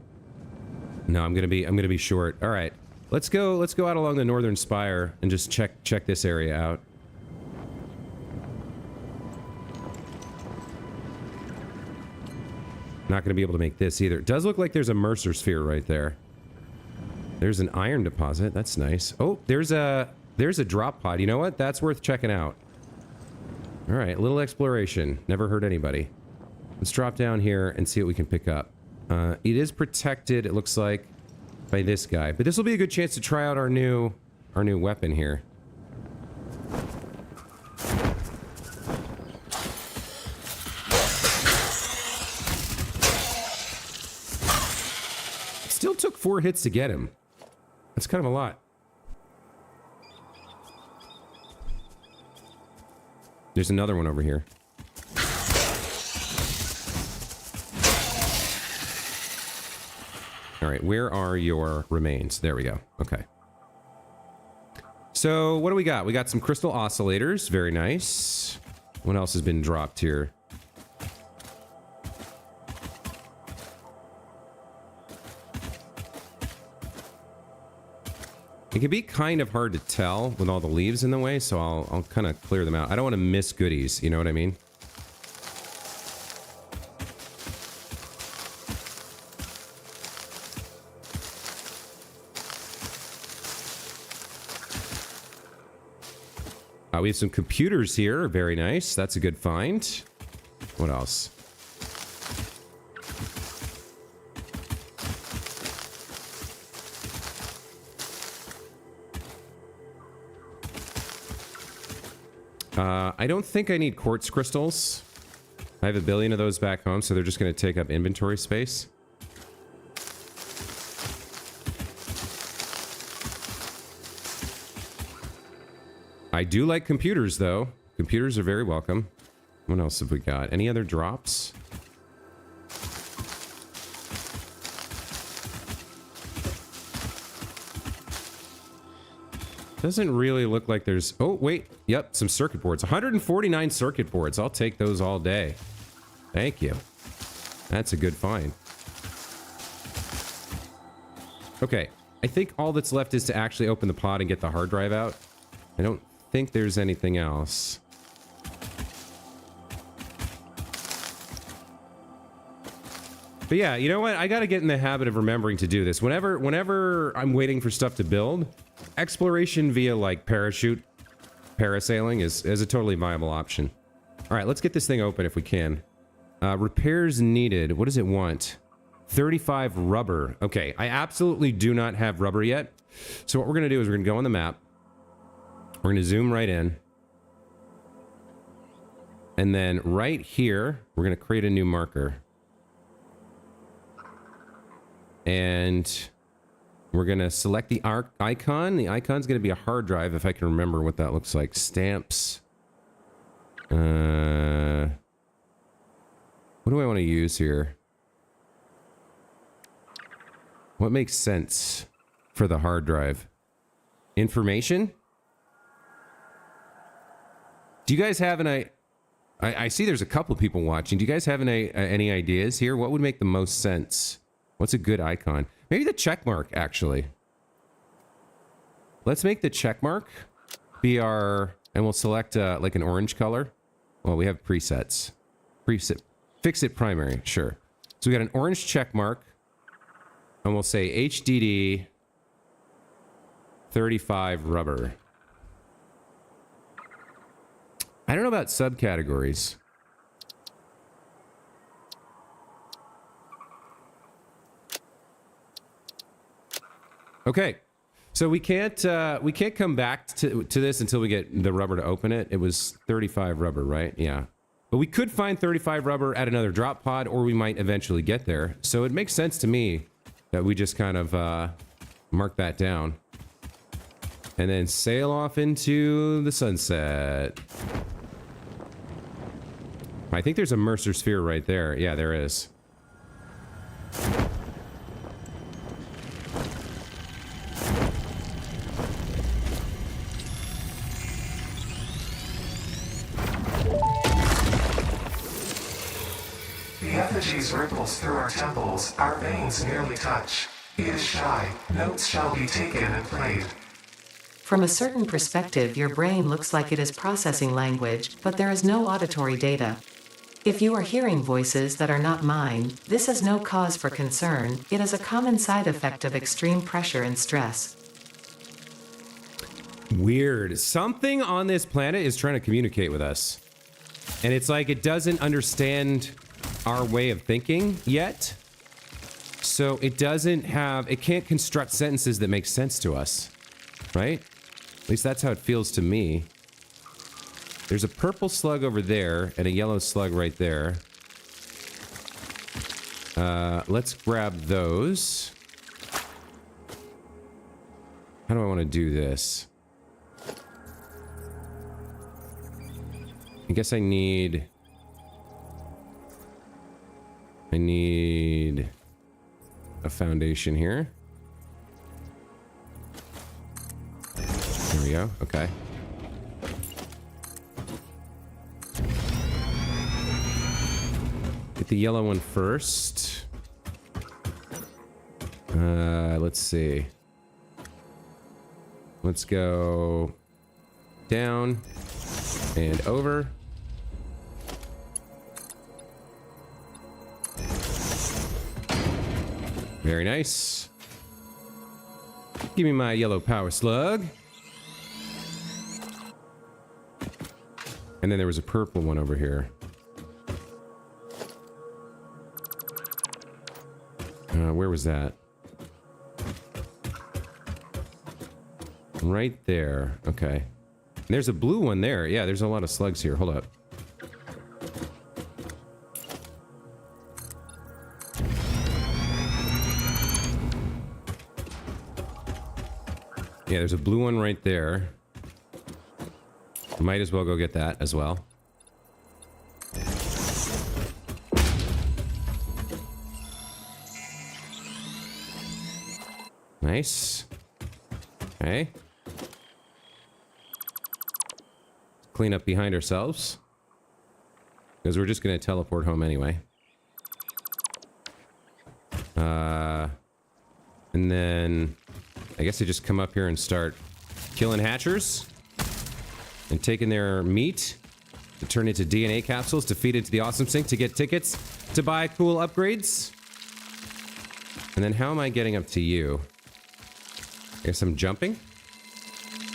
No, I'm gonna be short. All right, let's go out along the northern spire and just check this area out. Not going to be able to make this either. It does look like there's a Mercer sphere right there. There's an iron deposit. That's nice. Oh, there's a drop pod. You know what? That's worth checking out. All right, a little exploration. Never hurt anybody. Let's drop down here and see what we can pick up. It is protected, it looks like, by this guy. But this will be a good chance to try out our new weapon here. Still took 4 hits to get him. That's kind of a lot. There's another one over here. All right, where are your remains? There we go. Okay. So, what do we got? We got some crystal oscillators. Very nice. What else has been dropped here? It can be kind of hard to tell with all the leaves in the way, so I'll kind of clear them out. I don't want to miss goodies, you know what I mean? We have some computers here. Very nice. That's a good find. What else? I don't think I need quartz crystals. I have 1 billion of those back home, so they're just going to take up inventory space. I do like computers, though. Computers are very welcome. What else have we got? Any other drops? Doesn't really look like there's... Oh, wait. Yep, some circuit boards. 149 circuit boards. I'll take those all day. Thank you. That's a good find. Okay. I think all that's left is to actually open the pod and get the hard drive out. I don't think there's anything else. But yeah, you know what? I gotta get in the habit of remembering to do this. Whenever I'm waiting for stuff to build, exploration via, like, parasailing is a totally viable option. All right, let's get this thing open if we can. Repairs needed. What does it want? 35 rubber. Okay, I absolutely do not have rubber yet. So what we're gonna do is we're gonna go on the map. We're gonna zoom right in. And then right here, we're gonna create a new marker. And we're going to select the icon. The icon's going to be a hard drive, if I can remember what that looks like. Stamps. What do I want to use here? What makes sense for the hard drive? Information? Do you guys have an... I see there's a couple people watching. Do you guys have any ideas here? What would make the most sense What's a good icon? Maybe the check mark, actually. Let's make the check mark be our... And we'll select like an orange color. Well, we have presets. Preset. Fix it primary. Sure. So we got an orange check mark. And we'll say HDD 35 rubber. I don't know about subcategories. Okay. So we can't come back to this until we get the rubber to open it. It was 35 rubber, right? Yeah. But we could find 35 rubber at another drop pod, or we might eventually get there. So it makes sense to me that we just kind of mark that down. And then sail off into the sunset. I think there's a Mercer sphere right there. Yeah, there is. Effigies ripples through our temples, our veins nearly touch. He is shy, notes shall be taken and played. From a certain perspective, your brain looks like it is processing language, but there is no auditory data. If you are hearing voices that are not mine, this is no cause for concern. It is a common side effect of extreme pressure and stress. Weird. Something on this planet is trying to communicate with us. And it's like it doesn't understand our way of thinking yet. So it can't construct sentences that make sense to us. Right? At least that's how it feels to me. There's a purple slug over there and a yellow slug right there. Let's grab those. How do I want to do this? I guess I need a foundation here. There we go. Okay. Get the yellow one first. Let's see. Let's go down and over. Very nice. Give me my yellow power slug. And then there was a purple one over here. Where was that? Right there. Okay. And there's a blue one there. Yeah, there's a lot of slugs here. Hold up. Yeah, there's a blue one right there. Might as well go get that as well. Nice. Okay. Clean up behind ourselves. Because we're just going to teleport home anyway. And then I guess they just come up here and start killing hatchers. And taking their meat to turn into DNA capsules to feed into the Awesome Sink to get tickets to buy cool upgrades. And then how am I getting up to you? I guess I'm jumping?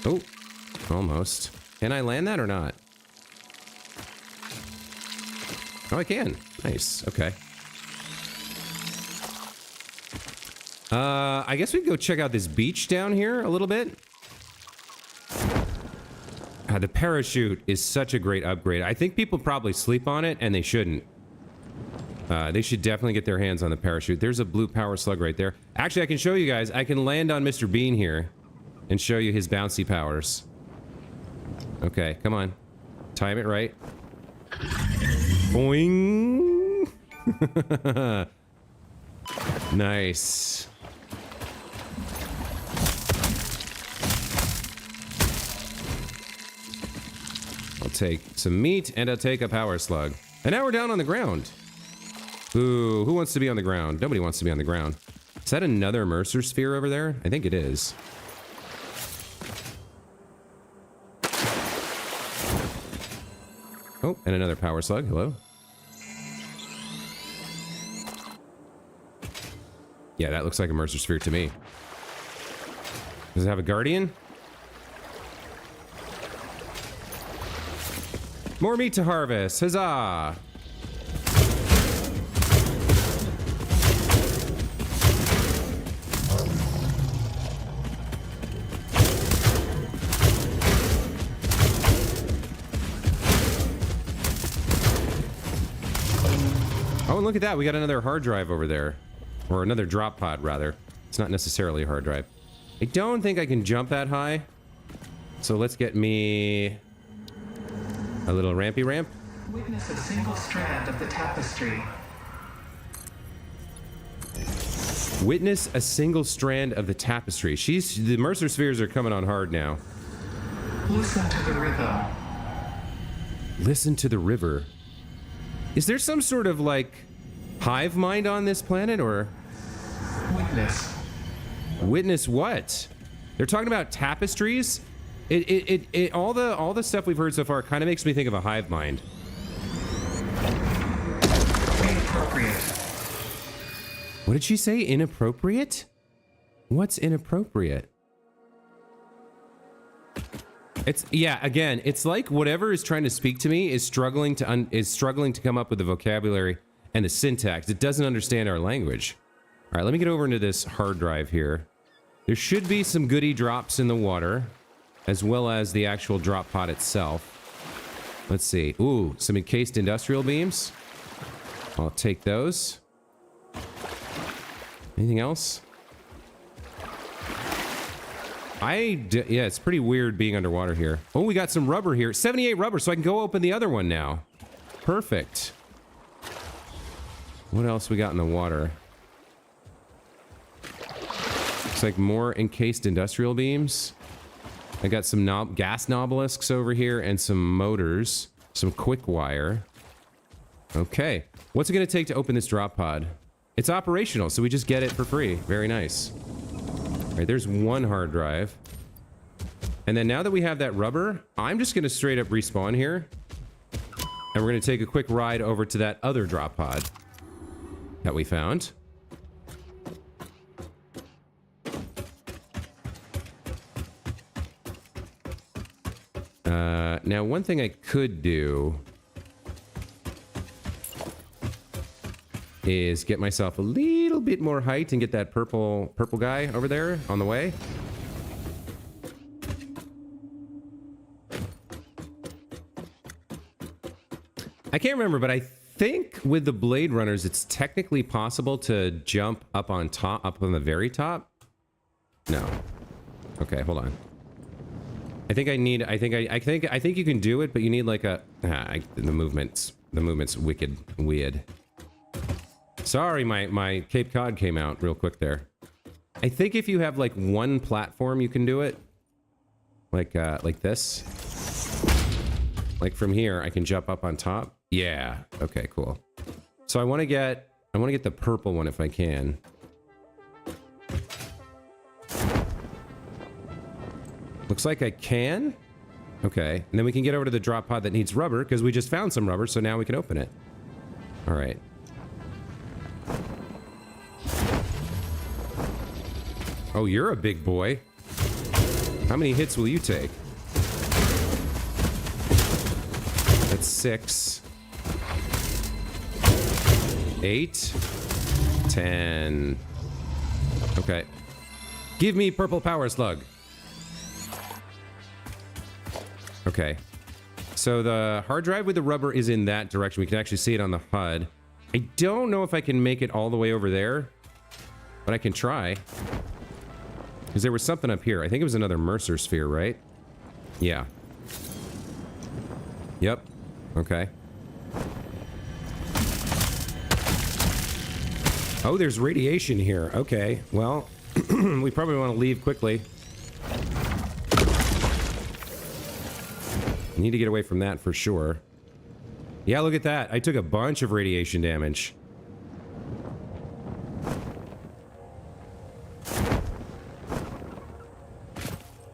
Oh, almost. Can I land that or not? Oh, I can. Nice. Okay. I guess we can go check out this beach down here a little bit. The parachute is such a great upgrade. I think people probably sleep on it, and they shouldn't. They should definitely get their hands on the parachute. There's a blue power slug right there. Actually, I can show you guys. I can land on Mr. Bean here and show you his bouncy powers. Okay, come on. Time it right. Boing! Nice. I'll take some meat, and I'll take a power slug. And now we're down on the ground. Ooh, who wants to be on the ground? Nobody wants to be on the ground. Is that another Mercer sphere over there? I think it is. Oh, and another power slug. Hello. Yeah, that looks like a Mercer sphere to me. Does it have a guardian? More meat to harvest. Huzzah! Oh, and look at that. We got another hard drive over there. Or another drop pod, rather. It's not necessarily a hard drive. I don't think I can jump that high. So let's get me a little rampy ramp. Witness a single strand of the tapestry. Witness a single strand of the tapestry. The Mercer spheres are coming on hard now. Listen to the rhythm. Listen to the river. Is there some sort of, like, hive mind on this planet, or? Witness. Witness what? They're talking about tapestries? All the stuff we've heard so far kind of makes me think of a hive mind. Inappropriate. What did she say? Inappropriate? What's inappropriate? Again, it's like whatever is trying to speak to me is struggling to come up with the vocabulary and the syntax. It doesn't understand our language. All right, let me get over into this hard drive here. There should be some goodie drops in the water, as well as the actual drop pod itself. Let's see. Ooh, some encased industrial beams. I'll take those. Anything else? Yeah, it's pretty weird being underwater here. Oh, we got some rubber here. 78 rubber, so I can go open the other one now. Perfect. What else we got in the water? Looks like more encased industrial beams. I got some gas nobelisks over here and some motors. Some quick wire. Okay. What's it going to take to open this drop pod? It's operational, so we just get it for free. Very nice. All right, there's one hard drive. And then now that we have that rubber, I'm just going to straight up respawn here. And we're going to take a quick ride over to that other drop pod that we found. Now, one thing I could do is get myself a little bit more height and get that purple guy over there on the way. I can't remember, but I think with the Blade Runners, it's technically possible to jump up on top, up on the very top. No. Okay, hold on. I think you can do it, but you need like a the movement's wicked weird. Sorry, my Cape Cod came out real quick there. I think if you have like one platform, you can do it. Like this. Like from here, I can jump up on top. Yeah. Okay, cool. So I want to get the purple one if I can. Looks like I can. Okay. And then we can get over to the drop pod that needs rubber because we just found some rubber, so now we can open it. All right. Oh, you're a big boy. How many hits will you take? That's 6. 8. 10. Okay. Give me purple power slug. Okay. So the hard drive with the rubber is in that direction. We can actually see it on the HUD. I don't know if I can make it all the way over there, but I can try. Because there was something up here. I think it was another Mercer sphere, right? Yeah. Yep. Okay. Oh, there's radiation here. Okay. Well, we probably want to leave quickly. Need to get away from that for sure. Yeah, look at that. I took a bunch of radiation damage.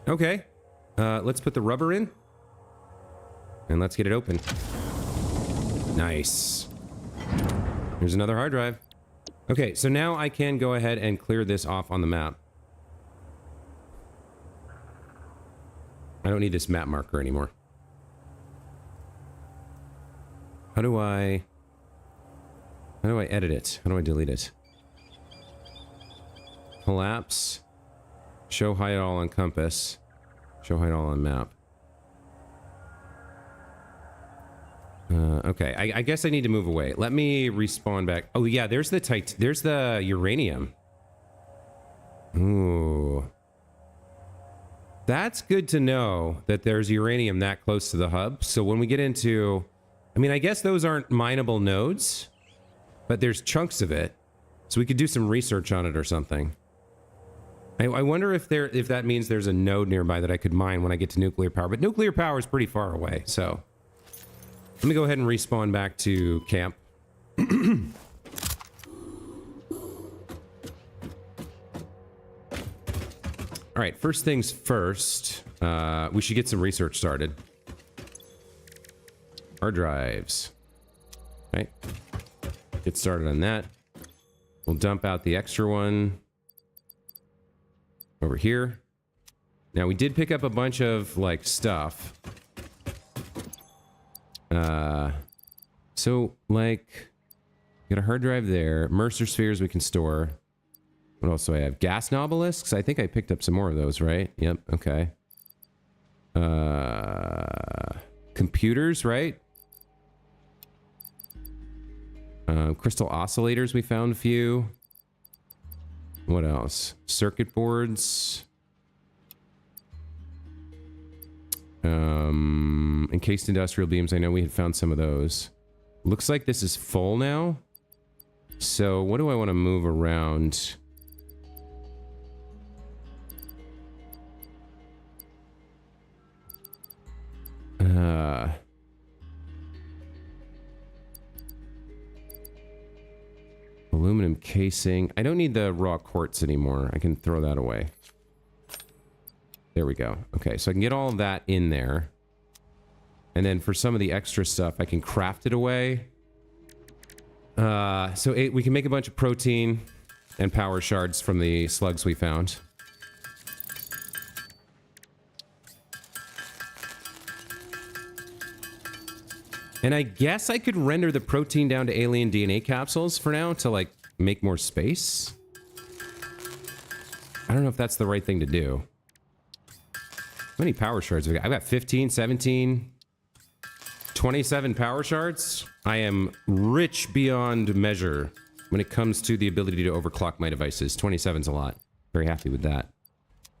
Okay. Let's put the rubber in. And let's get it open. Nice. Here's another hard drive. Okay, so now I can go ahead and clear this off on the map. I don't need this map marker anymore. How do I edit it? How do I delete it? Collapse. Show hide all on compass. Show hide all on map. Okay, I guess I need to move away. Let me respawn back. Oh yeah, there's the uranium. Ooh. That's good to know that there's uranium that close to the hub. So when we get into... I mean, I guess those aren't mineable nodes, but there's chunks of it. So we could do some research on it or something. I wonder if that means there's a node nearby that I could mine when I get to nuclear power. But nuclear power is pretty far away, so... Let me go ahead and respawn back to camp. All right, first things first. We should get some research started. Hard drives. Right. Get started on that. We'll dump out the extra one over here. Now, we did pick up a bunch of, like, stuff. So, like, got a hard drive there. Mercer spheres we can store. What else do I have? Gas nobelisks? I think I picked up some more of those, right? Yep, okay. Computers, right? Crystal oscillators, we found a few. What else? Circuit boards. Encased industrial beams, I know we had found some of those. Looks like this is full now. So what do I want to move around? Aluminum casing. I don't need the raw quartz anymore. I can throw that away. There we go. Okay, so I can get all of that in there. And then for some of the extra stuff, I can craft it away. We can make a bunch of protein and power shards from the slugs we found. And I guess I could render the protein down to alien DNA capsules for now to, like, make more space. I don't know if that's the right thing to do. How many power shards have I got? I've got 15, 17, 27 power shards. I am rich beyond measure when it comes to the ability to overclock my devices. 27's a lot. Very happy with that.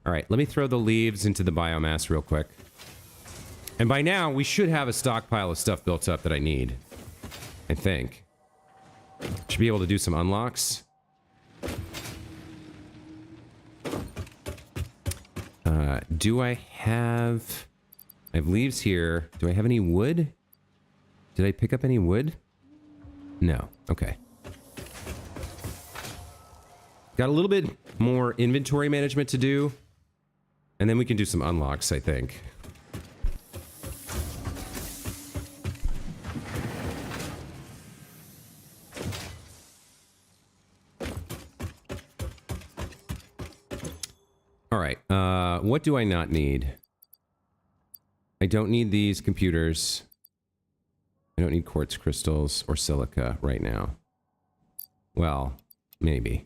All right, let me throw the leaves into the biomass real quick. And by now, we should have a stockpile of stuff built up that I need. I think. Should be able to do some unlocks. Do I have... I have leaves here. Do I have any wood? Did I pick up any wood? No. Okay. Got a little bit more inventory management to do. And then we can do some unlocks, I think. All right, what do I not need? I don't need these computers. I don't need quartz crystals or silica right now. Well, maybe.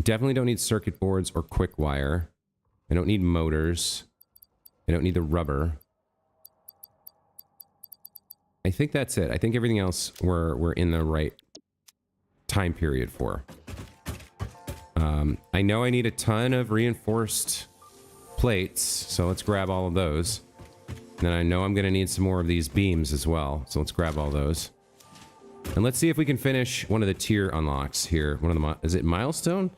Definitely don't need circuit boards or quick wire. I don't need motors. I don't need the rubber. I think that's it. I think everything else we're in the right time period for. I know I need a ton of reinforced plates, so let's grab all of those. And then I know I'm going to need some more of these beams as well, so let's grab all those. And let's see if we can finish one of the tier unlocks here. One of the is it milestone?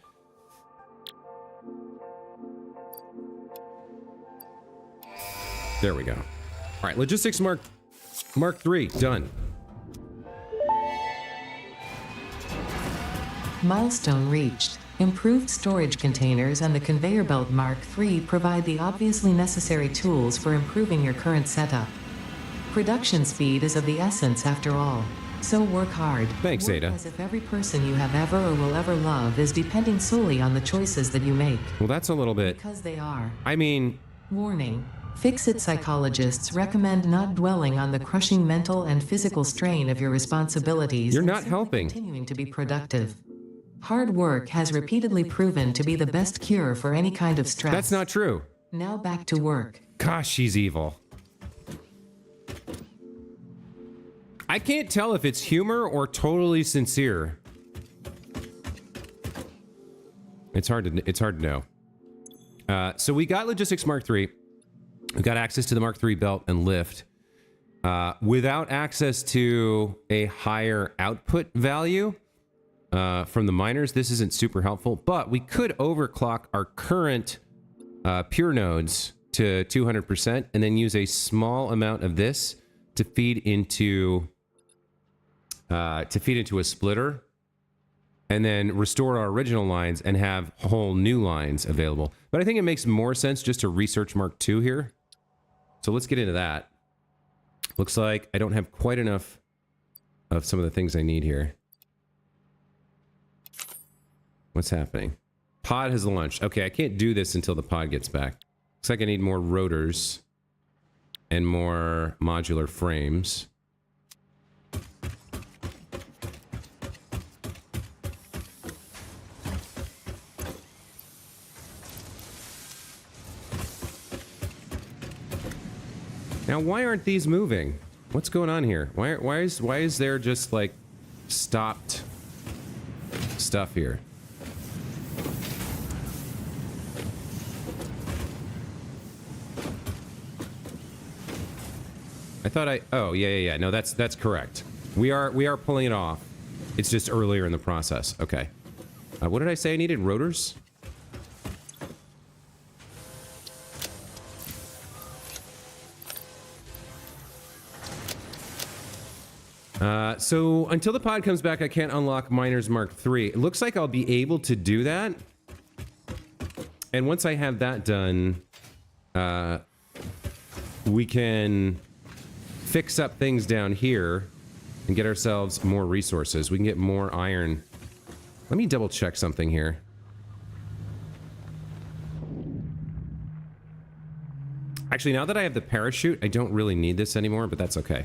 There we go. All right, logistics Mark 3 done. Milestone reached. Improved storage containers and the conveyor belt Mark III provide the obviously necessary tools for improving your current setup. Production speed is of the essence after all. So work hard. Thanks, Work Ada. as if every person you have ever or will ever love is depending solely on the choices that you make. Well, that's a little bit... Because they are. I mean... Warning. Fix-it psychologists recommend not dwelling on the crushing mental and physical strain of your responsibilities. You're and not simply helping. Continuing to be productive. Hard work has repeatedly proven to be the best cure for any kind of stress. That's not true. Now back to work. Gosh, she's evil. I can't tell if it's humor or totally sincere. It's hard to know. So we got Logistics Mark III. We got access to the Mark III belt and lift. Without access to a higher output value from the miners, this isn't super helpful, but we could overclock our current pure nodes to 200% and then use a small amount of this to feed into a splitter and then restore our original lines and have whole new lines available. But I think it makes more sense just to research Mark II here. So let's get into that. Looks like I don't have quite enough of some of the things I need here. What's happening? Pod has launched. Okay, I can't do this until the pod gets back. Looks like I need more rotors and more modular frames. Now, why aren't these moving? What's going on here? Why is there just like stopped stuff here? I thought oh, yeah. No, that's correct. We are pulling it off. It's just earlier in the process. Okay. What did I say I needed? Rotors? So until the pod comes back, I can't unlock Miners Mark III. It looks like I'll be able to do that. And once I have that done, we can fix up things down here and get ourselves more resources. We can get more iron. Let me double check something here. Actually, now that I have the parachute, I don't really need this anymore, but that's okay.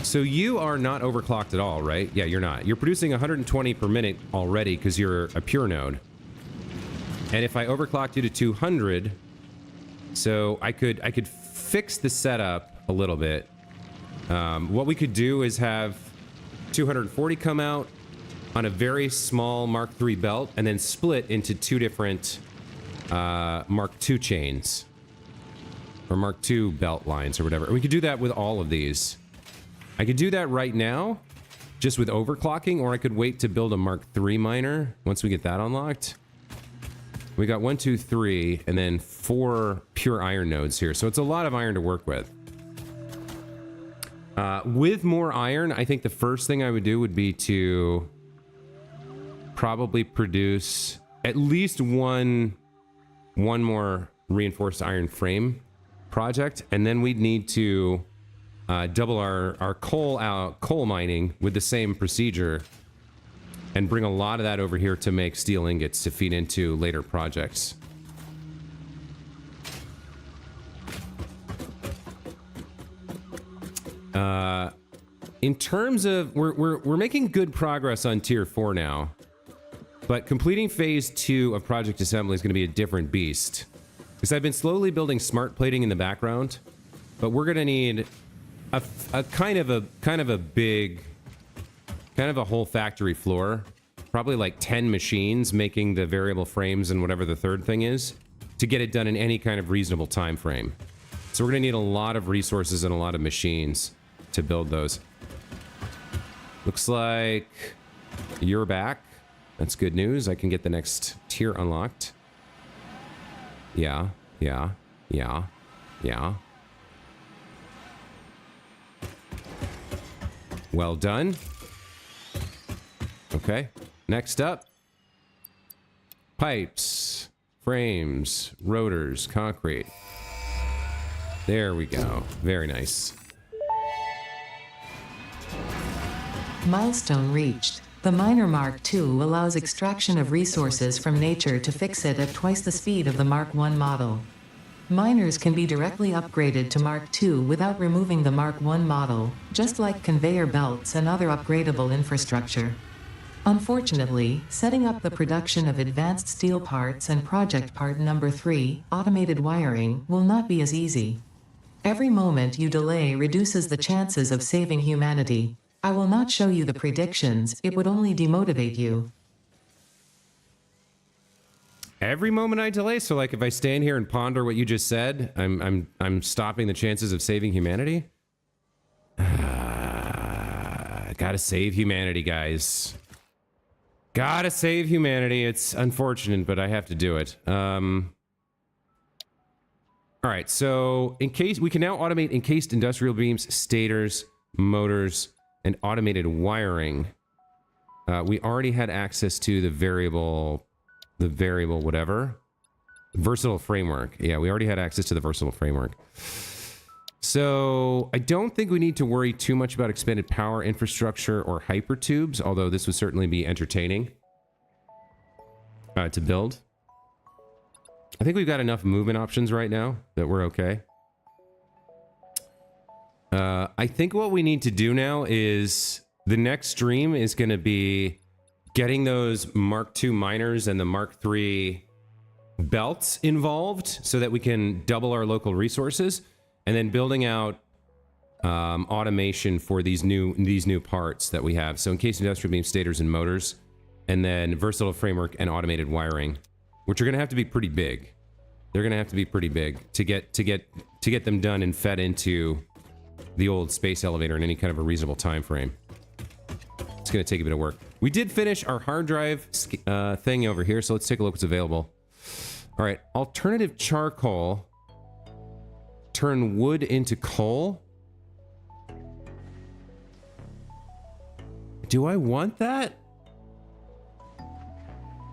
So you are not overclocked at all, right? Yeah, you're not. You're producing 120 per minute already because you're a pure node. And if I overclocked you to 200, so I could fix the setup a little bit. What we could do is have 240 come out on a very small Mark III belt and then split into two different Mark II chains or Mark II belt lines or whatever. And we could do that with all of these. I could do that right now, just with overclocking, or I could wait to build a Mark III miner once we get that unlocked. We got 1, 2, 3, and then 4 pure iron nodes here, so it's a lot of iron to work with. With more iron, I think the first thing I would do would be to probably produce at least one more reinforced iron frame project, and then we'd need to double our coal mining with the same procedure and bring a lot of that over here to make steel ingots to feed into later projects. In terms of, we're making good progress on tier 4 now, but completing phase 2 of project assembly is going to be a different beast. Because I've been slowly building smart plating in the background, but we're going to need a kind of a whole factory floor, probably like 10 machines making the variable frames and whatever the third thing is to get it done in any kind of reasonable time frame. So we're gonna need a lot of resources and a lot of machines to build those. Looks like you're back. That's good news. I can get the next tier unlocked. Yeah. Well done. Okay, next up. pipes, frames, rotors, concrete. There we go. Very nice. Milestone reached. The Miner Mark II allows extraction of resources from nature to fix it at twice the speed of the Mark I model. Miners can be directly upgraded to Mark II without removing the Mark I model, just like conveyor belts and other upgradable infrastructure. Unfortunately, setting up the production of advanced steel parts and project part number 3, automated wiring, will not be as easy. Every moment you delay reduces the chances of saving humanity. I will not show you the predictions, it would only demotivate you. Every moment I delay, so like if I stand here and ponder what you just said, I'm stopping the chances of saving humanity? Gotta save humanity, guys. Gotta save humanity. It's unfortunate, but I have to do it. All right, so we can now automate encased industrial beams, stators, motors, and automated wiring. We already had access to the variable whatever. Versatile framework. Yeah, we already had access to the versatile framework. So I don't think we need to worry too much about expanded power infrastructure or hypertubes, although this would certainly be entertaining to build. I think we've got enough movement options right now that we're okay. I think what we need to do now is the next stream is going to be getting those Mark II miners and the Mark III belts involved so that we can double our local resources, and then building out automation for these new parts that we have. So encased industrial beam, stators, and motors, and then versatile framework and automated wiring, which are going to have to be pretty big. They're going to have to be pretty big to get them done and fed into the old space elevator in any kind of a reasonable time frame. It's going to take a bit of work. We did finish our hard drive thing over here, so let's take a look what's available. All right, alternative charcoal. Turn wood into coal. Do I want that?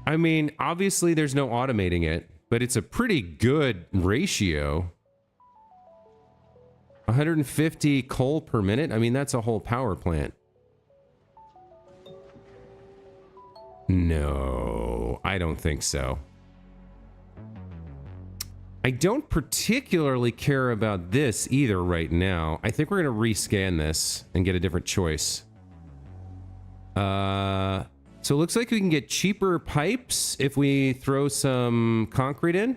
I mean, obviously there's no automating it, but it's a pretty good ratio. 150 coal per minute? I mean, that's a whole power plant. No, I don't think so. I don't particularly care about this either right now. I think we're going to rescan this and get a different choice. So it looks like we can get cheaper pipes if we throw some concrete in.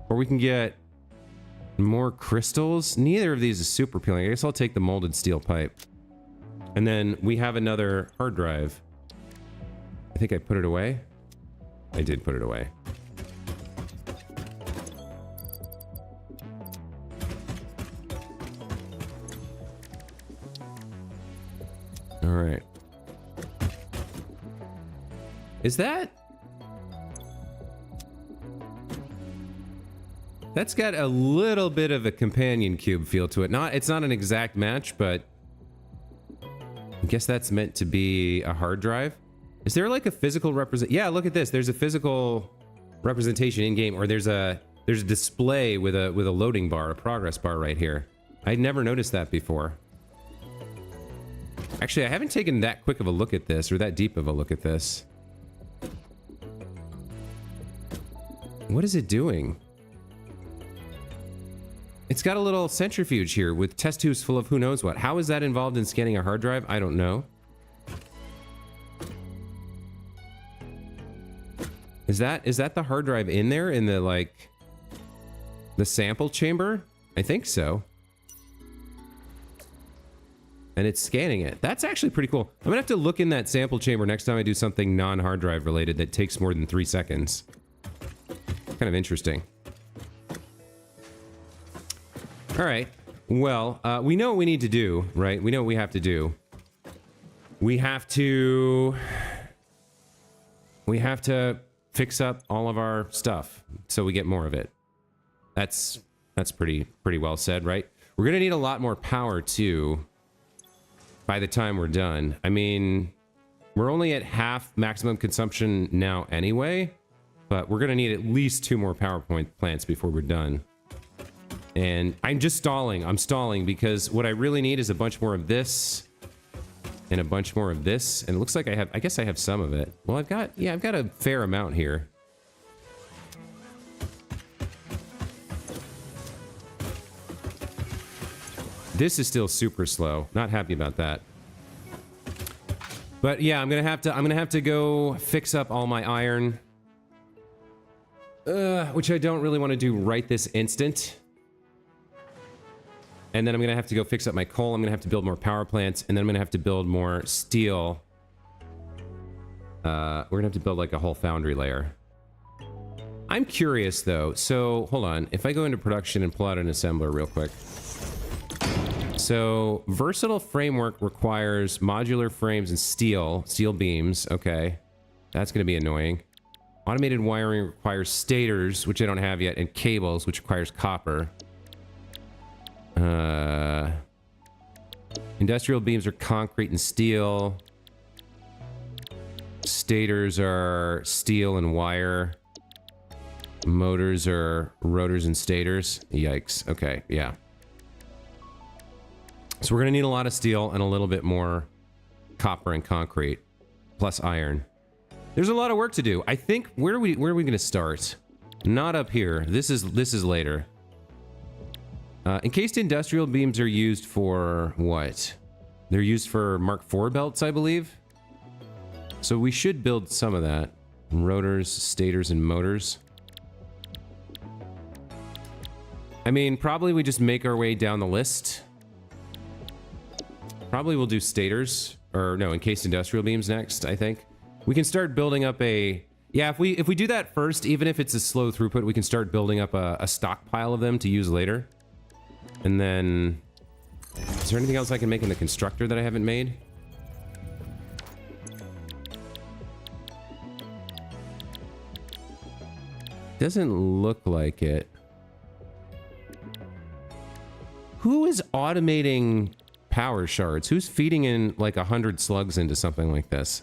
Or we can get more crystals. Neither of these is super appealing. I guess I'll take the molded steel pipe. And then we have another hard drive. I think I put it away. I did put it away. All right. Is that? That's got a little bit of a companion cube feel to it. It's not an exact match, but I guess that's meant to be a hard drive. Is there like a physical Yeah, look at this. There's a physical representation in game, or there's a display with a loading bar, a progress bar right here. I'd never noticed that before. Actually, I haven't taken that quick of a look at this, or that deep of a look at this. What is it doing? It's got a little centrifuge here with test tubes full of who knows what. How is that involved in scanning a hard drive? I don't know. Is that the hard drive in there in the like the sample chamber? I think so. And it's scanning it. That's actually pretty cool. I'm gonna have to look in that sample chamber next time I do something non-hard drive related that takes more than 3 seconds. Kind of interesting. All right. Well, we know what we need to do, right? We know what we have to do. We have to fix up all of our stuff so we get more of it. That's pretty well said, right? We're gonna need a lot more power too by the time we're done. I mean, We're only at half maximum consumption now anyway, but we're going to need at least 2 more power plants before we're done. And I'm just stalling. I'm stalling because what I really need is a bunch more of this and a bunch more of this. And it looks like I guess I have some of it. Well, I've got a fair amount here. This is still super slow. Not happy about that. But yeah, I'm gonna have to go fix up all my iron, which I don't really want to do right this instant. And then I'm gonna have to go fix up my coal. I'm gonna have to build more power plants, and then I'm gonna have to build more steel. We're gonna have to build like a whole foundry layer. I'm curious though. So hold on. If I go into production and pull out an assembler real quick. So, versatile framework requires modular frames and steel beams. Okay. That's going to be annoying. Automated wiring requires stators, which I don't have yet, and cables, which requires copper. Industrial beams are concrete and steel. Stators are steel and wire. Motors are rotors and stators. Yikes. Okay, yeah. So we're going to need a lot of steel and a little bit more copper and concrete, plus iron. There's a lot of work to do. I think, where are we going to start? Not up here. This is later. Encased industrial beams are used for what? They're used for Mark IV belts, I believe. So we should build some of that. Rotors, stators, and motors. I mean, probably we just make our way down the list. Probably we'll do stators, or no, encased industrial beams next, I think. We can start building up a... Yeah, if we do that first, even if it's a slow throughput, we can start building up a stockpile of them to use later. And then... Is there anything else I can make in the constructor that I haven't made? Doesn't look like it. Who is automating... power shards? Who's feeding in like 100 slugs into something like this?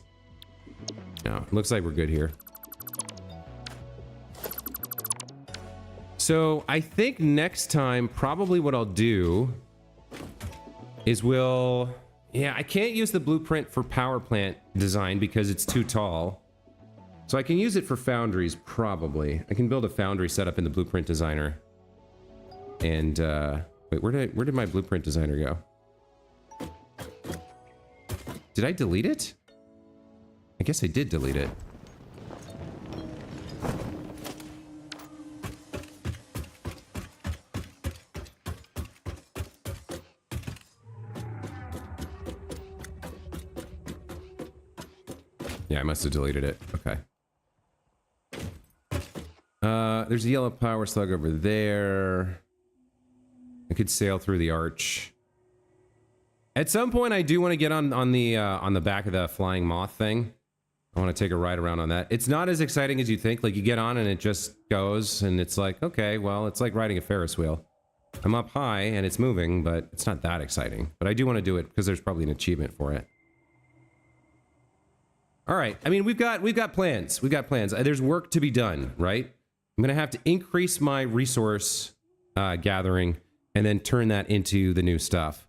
No, looks like we're good here. So I think next time, probably what I'll do is yeah, I can't use the blueprint for power plant design because it's too tall. So I can use it for foundries, probably. I can build a foundry setup in the blueprint designer. And, wait, where did my blueprint designer go? Did I delete it? I guess I did delete it. Yeah, I must have deleted it. Okay. There's a yellow power slug over there. I could sail through the arch. At some point, I do want to get on the back of the flying moth thing. I want to take a ride around on that. It's not as exciting as you think. Like, you get on and it just goes, and it's like, okay, well, it's like riding a Ferris wheel. I'm up high, and it's moving, but it's not that exciting. But I do want to do it, because there's probably an achievement for it. All right. I mean, we've got plans. We've got plans. There's work to be done, right? I'm going to have to increase my resource gathering, and then turn that into the new stuff.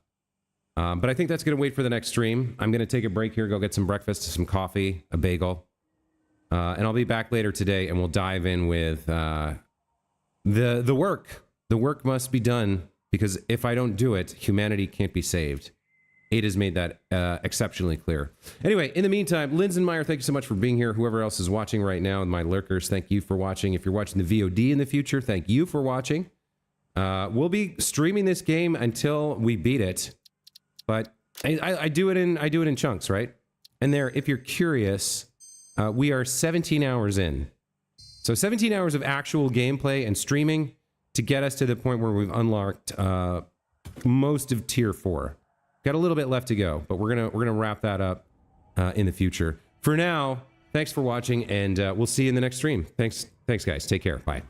But I think that's going to wait for the next stream. I'm going to take a break here, go get some breakfast, some coffee, a bagel. And I'll be back later today, and we'll dive in with the work. The work must be done, because if I don't do it, humanity can't be saved. It has made that exceptionally clear. Anyway, in the meantime, Linsenmeyer, thank you so much for being here. Whoever else is watching right now, and my lurkers, thank you for watching. If you're watching the VOD in the future, thank you for watching. We'll be streaming this game until we beat it. But I do it in chunks, right? And there, if you're curious, we are 17 hours in. So 17 hours of actual gameplay and streaming to get us to the point where we've unlocked most of Tier 4. Got a little bit left to go, but we're gonna wrap that up in the future. For now, thanks for watching, and we'll see you in the next stream. Thanks guys. Take care. Bye.